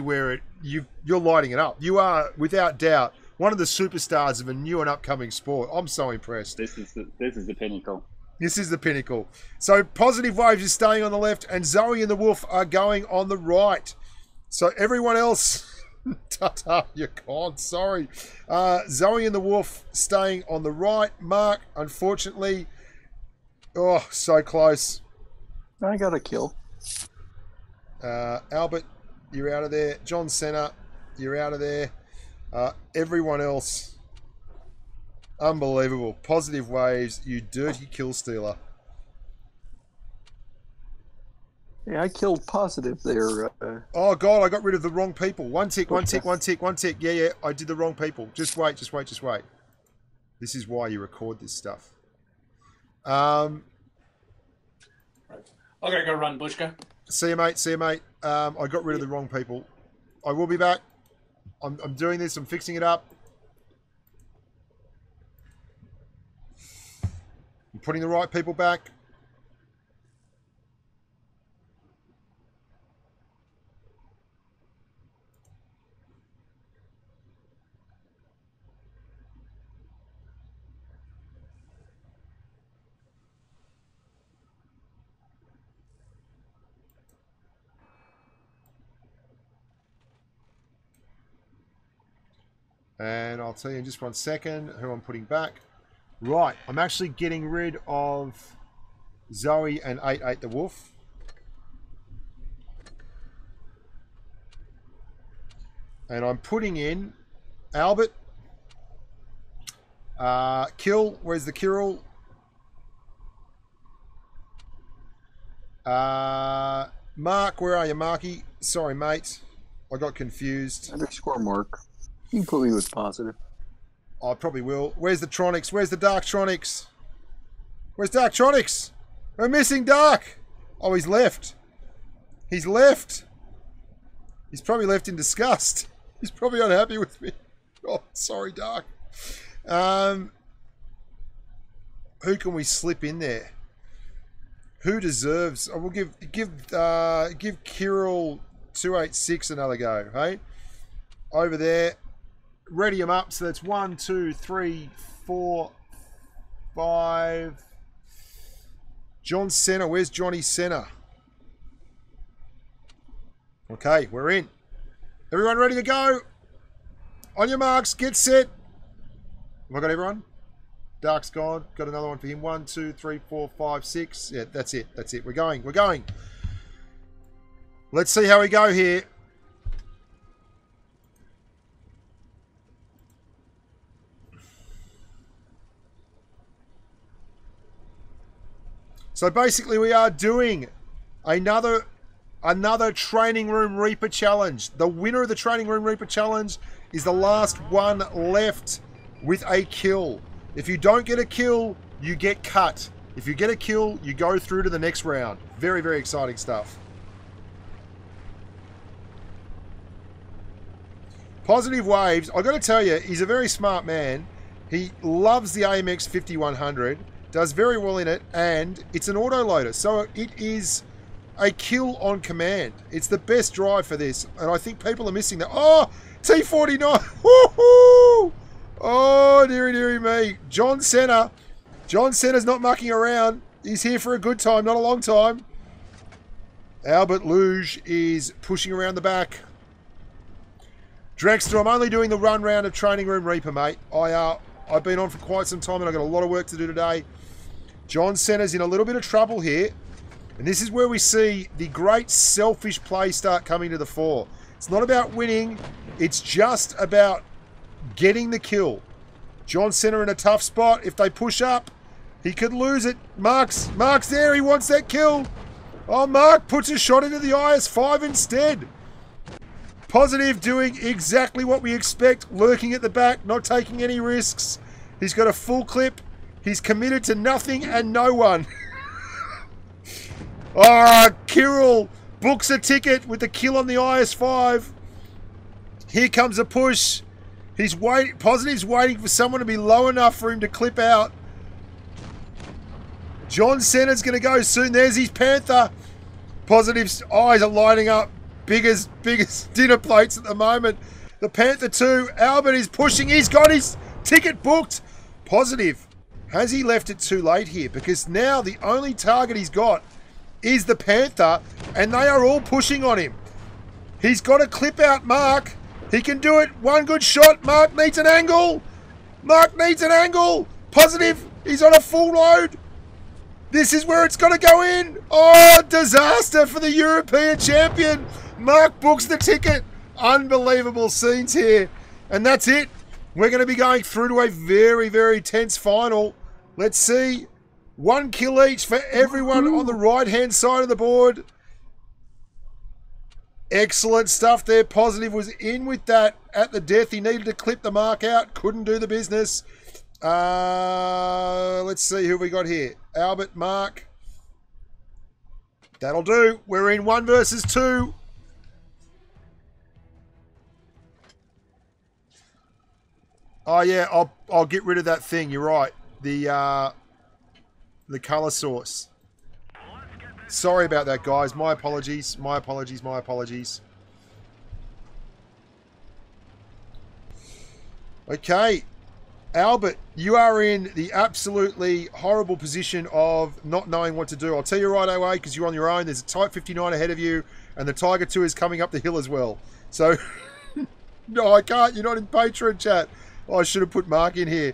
where you're lighting it up. You are, without doubt, one of the superstars of a new and upcoming sport. I'm so impressed. This is the pinnacle. This is the pinnacle. So Positive Waves is staying on the left, and Zoe and the Wolf are going on the right. So everyone else, ta-ta, you're gone. Sorry. Zoe and the Wolf staying on the right. Mark, unfortunately, oh, so close. I got a kill. Albert, you're out of there. John Cena, you're out of there. Everyone else, unbelievable. Positive Waves, you dirty kill stealer. Yeah, I killed Positive there. Oh God, I got rid of the wrong people. One tick, one tick, one tick, one tick. Yeah, I did the wrong people. Just wait, just wait, just wait. This is why you record this stuff. Okay, go run, Bushka. See you, mate. See you, mate. I got rid of the wrong people. I will be back. I'm doing this. I'm fixing it up. I'm putting the right people back. And I'll tell you in just 1 second who I'm putting back. Right, I'm actually getting rid of Zoe and 88 the Wolf. And I'm putting in Albert. Kill, where's the Kirill? Mark, where are you, Marky? Sorry, mate. I got confused. Underscore Mark. You can put me with positive. I probably will. Where's the Tronics? Where's the Darktronics? Where's Darktronics? We're missing Dark. Oh, he's left. He's left. He's probably left in disgust. He's probably unhappy with me. Oh, sorry, Dark. Who can we slip in there? Who deserves? I will give Kirill 286 another go. Hey, over there, ready him up. So that's 1, 2, 3, 4, 5. John Cena. Where's Johnny Cena? Okay, we're in. Everyone ready to go? On your marks, get set. Have I got everyone? Dark's gone. Got another one for him. 1, 2, 3, 4, 5, 6. Yeah, that's it. That's it. We're going. We're going. Let's see how we go here. So basically we are doing another Training Room Reaper Challenge. The winner of the Training Room Reaper Challenge is the last one left with a kill. If you don't get a kill, you get cut. If you get a kill, you go through to the next round. Very, very exciting stuff. Positive Waves, I've got to tell you, he's a very smart man. He loves the AMX 5100, does very well in it, and it's an autoloader. So it is a kill on command. It's the best drive for this, and I think people are missing that. Oh, T49. Woohoo! Oh, dearie, dearie me. John Cena. John Cena's not mucking around. He's here for a good time, not a long time. Albert Luge is pushing around the back. Drexter, I'm only doing the run round of Training Room Reaper, mate. I've been on for quite some time and I've got a lot of work to do today. John Cena's in a little bit of trouble here. And this is where we see the great selfish play start coming to the fore. It's not about winning. It's just about getting the kill. John Cena in a tough spot. If they push up, he could lose it. Mark's there. He wants that kill. Oh, Mark puts a shot into the IS-5 instead. Positive doing exactly what we expect. Lurking at the back, not taking any risks. He's got a full clip. He's committed to nothing and no one. Kirill books a ticket with the kill on the IS-5. Here comes a push. He's waiting. Positive's waiting for someone to be low enough for him to clip out. John Cena's going to go soon. There's his Panther. Positive's eyes are lighting up. Big as dinner plates at the moment. The Panther 2. Albert is pushing. He's got his ticket booked. Positive. Has he left it too late here? Because now the only target he's got is the Panther. And they are all pushing on him. He's got to clip out Mark. He can do it. One good shot. Mark needs an angle. Mark needs an angle. Positive. He's on a full load. This is where it's got to go in. Oh, disaster for the European champion. Mark books the ticket. Unbelievable scenes here. And that's it. We're going to be going through to a very, very tense final. Let's see. 1 kill each for everyone on the right-hand side of the board. Excellent stuff there. Positive was in with that at the death. He needed to clip the Mark out. Couldn't do the business. Let's see who we got here. Albert, Mark. That'll do. We're in 1 versus 2. Oh yeah, I'll get rid of that thing. You're right. The color source. Sorry about that, guys. My apologies. My apologies. My apologies. Okay. Albert, you are in the absolutely horrible position of not knowing what to do. I'll tell you right away, because you're on your own. There's a Type 59 ahead of you, and the Tiger 2 is coming up the hill as well. So, No, I can't. You're not in Patreon chat. Oh, I should have put Mark in here.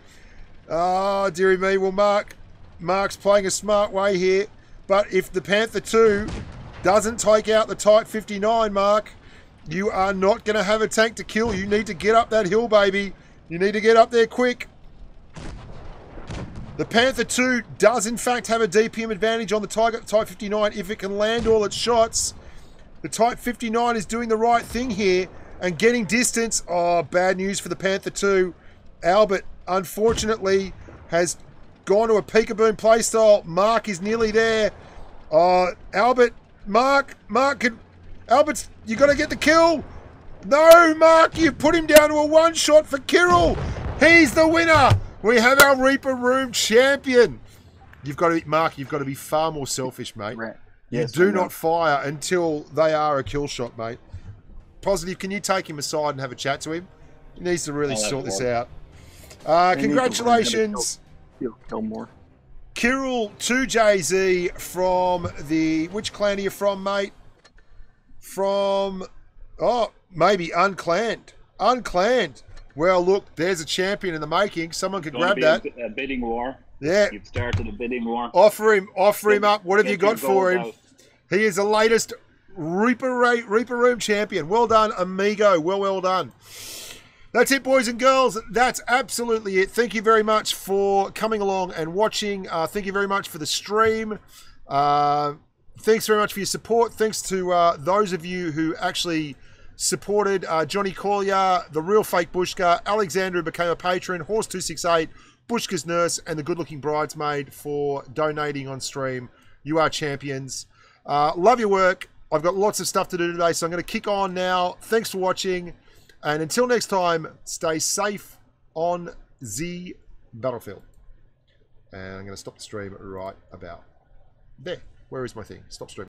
Oh, dearie me. Well, Mark's playing a smart way here. But if the Panther 2 doesn't take out the Type 59, Mark, you are not going to have a tank to kill. You need to get up that hill, baby. You need to get up there quick. The Panther 2 does, in fact, have a DPM advantage on the Type 59 if it can land all its shots. The Type 59 is doing the right thing here and getting distance. Oh, bad news for the Panther 2. Albert, unfortunately, has gone to a peekaboo playstyle. Mark is nearly there. Albert, Albert, you got to get the kill. No, Mark, you put him down to a one-shot for Kirill. He's the winner. We have our Reaper Room champion. Mark, you've got to be far more selfish, mate. Right. You Yes, do not fire until they are a kill shot, mate. Positive, can you take him aside and have a chat to him? He needs to really sort this out. Congratulations. Kill more. Kirill 2JZ from the... Which clan are you from, mate? From... Oh, maybe Unclanned. Unclanned. Well, look, there's a champion in the making. Someone could grab that. A bidding war. Yeah. You've started a bidding war. Offer him up. What have you got for him? Out. He is the latest Reaper Room champion. Well done, amigo. Well done. That's it, boys and girls. That's absolutely it. Thank you very much for coming along and watching. Thank you very much for the stream. Thanks very much for your support. Thanks to those of you who actually supported Johnny Collier, the real fake Bushka, Alexander who became a patron, Horse268, Bushka's nurse, and the good-looking bridesmaid for donating on stream. You are champions. Love your work. I've got lots of stuff to do today, so I'm going to kick on now. Thanks for watching. And until next time, stay safe on the battlefield. And I'm going to stop the stream right about there. Where is my thing? Stop stream.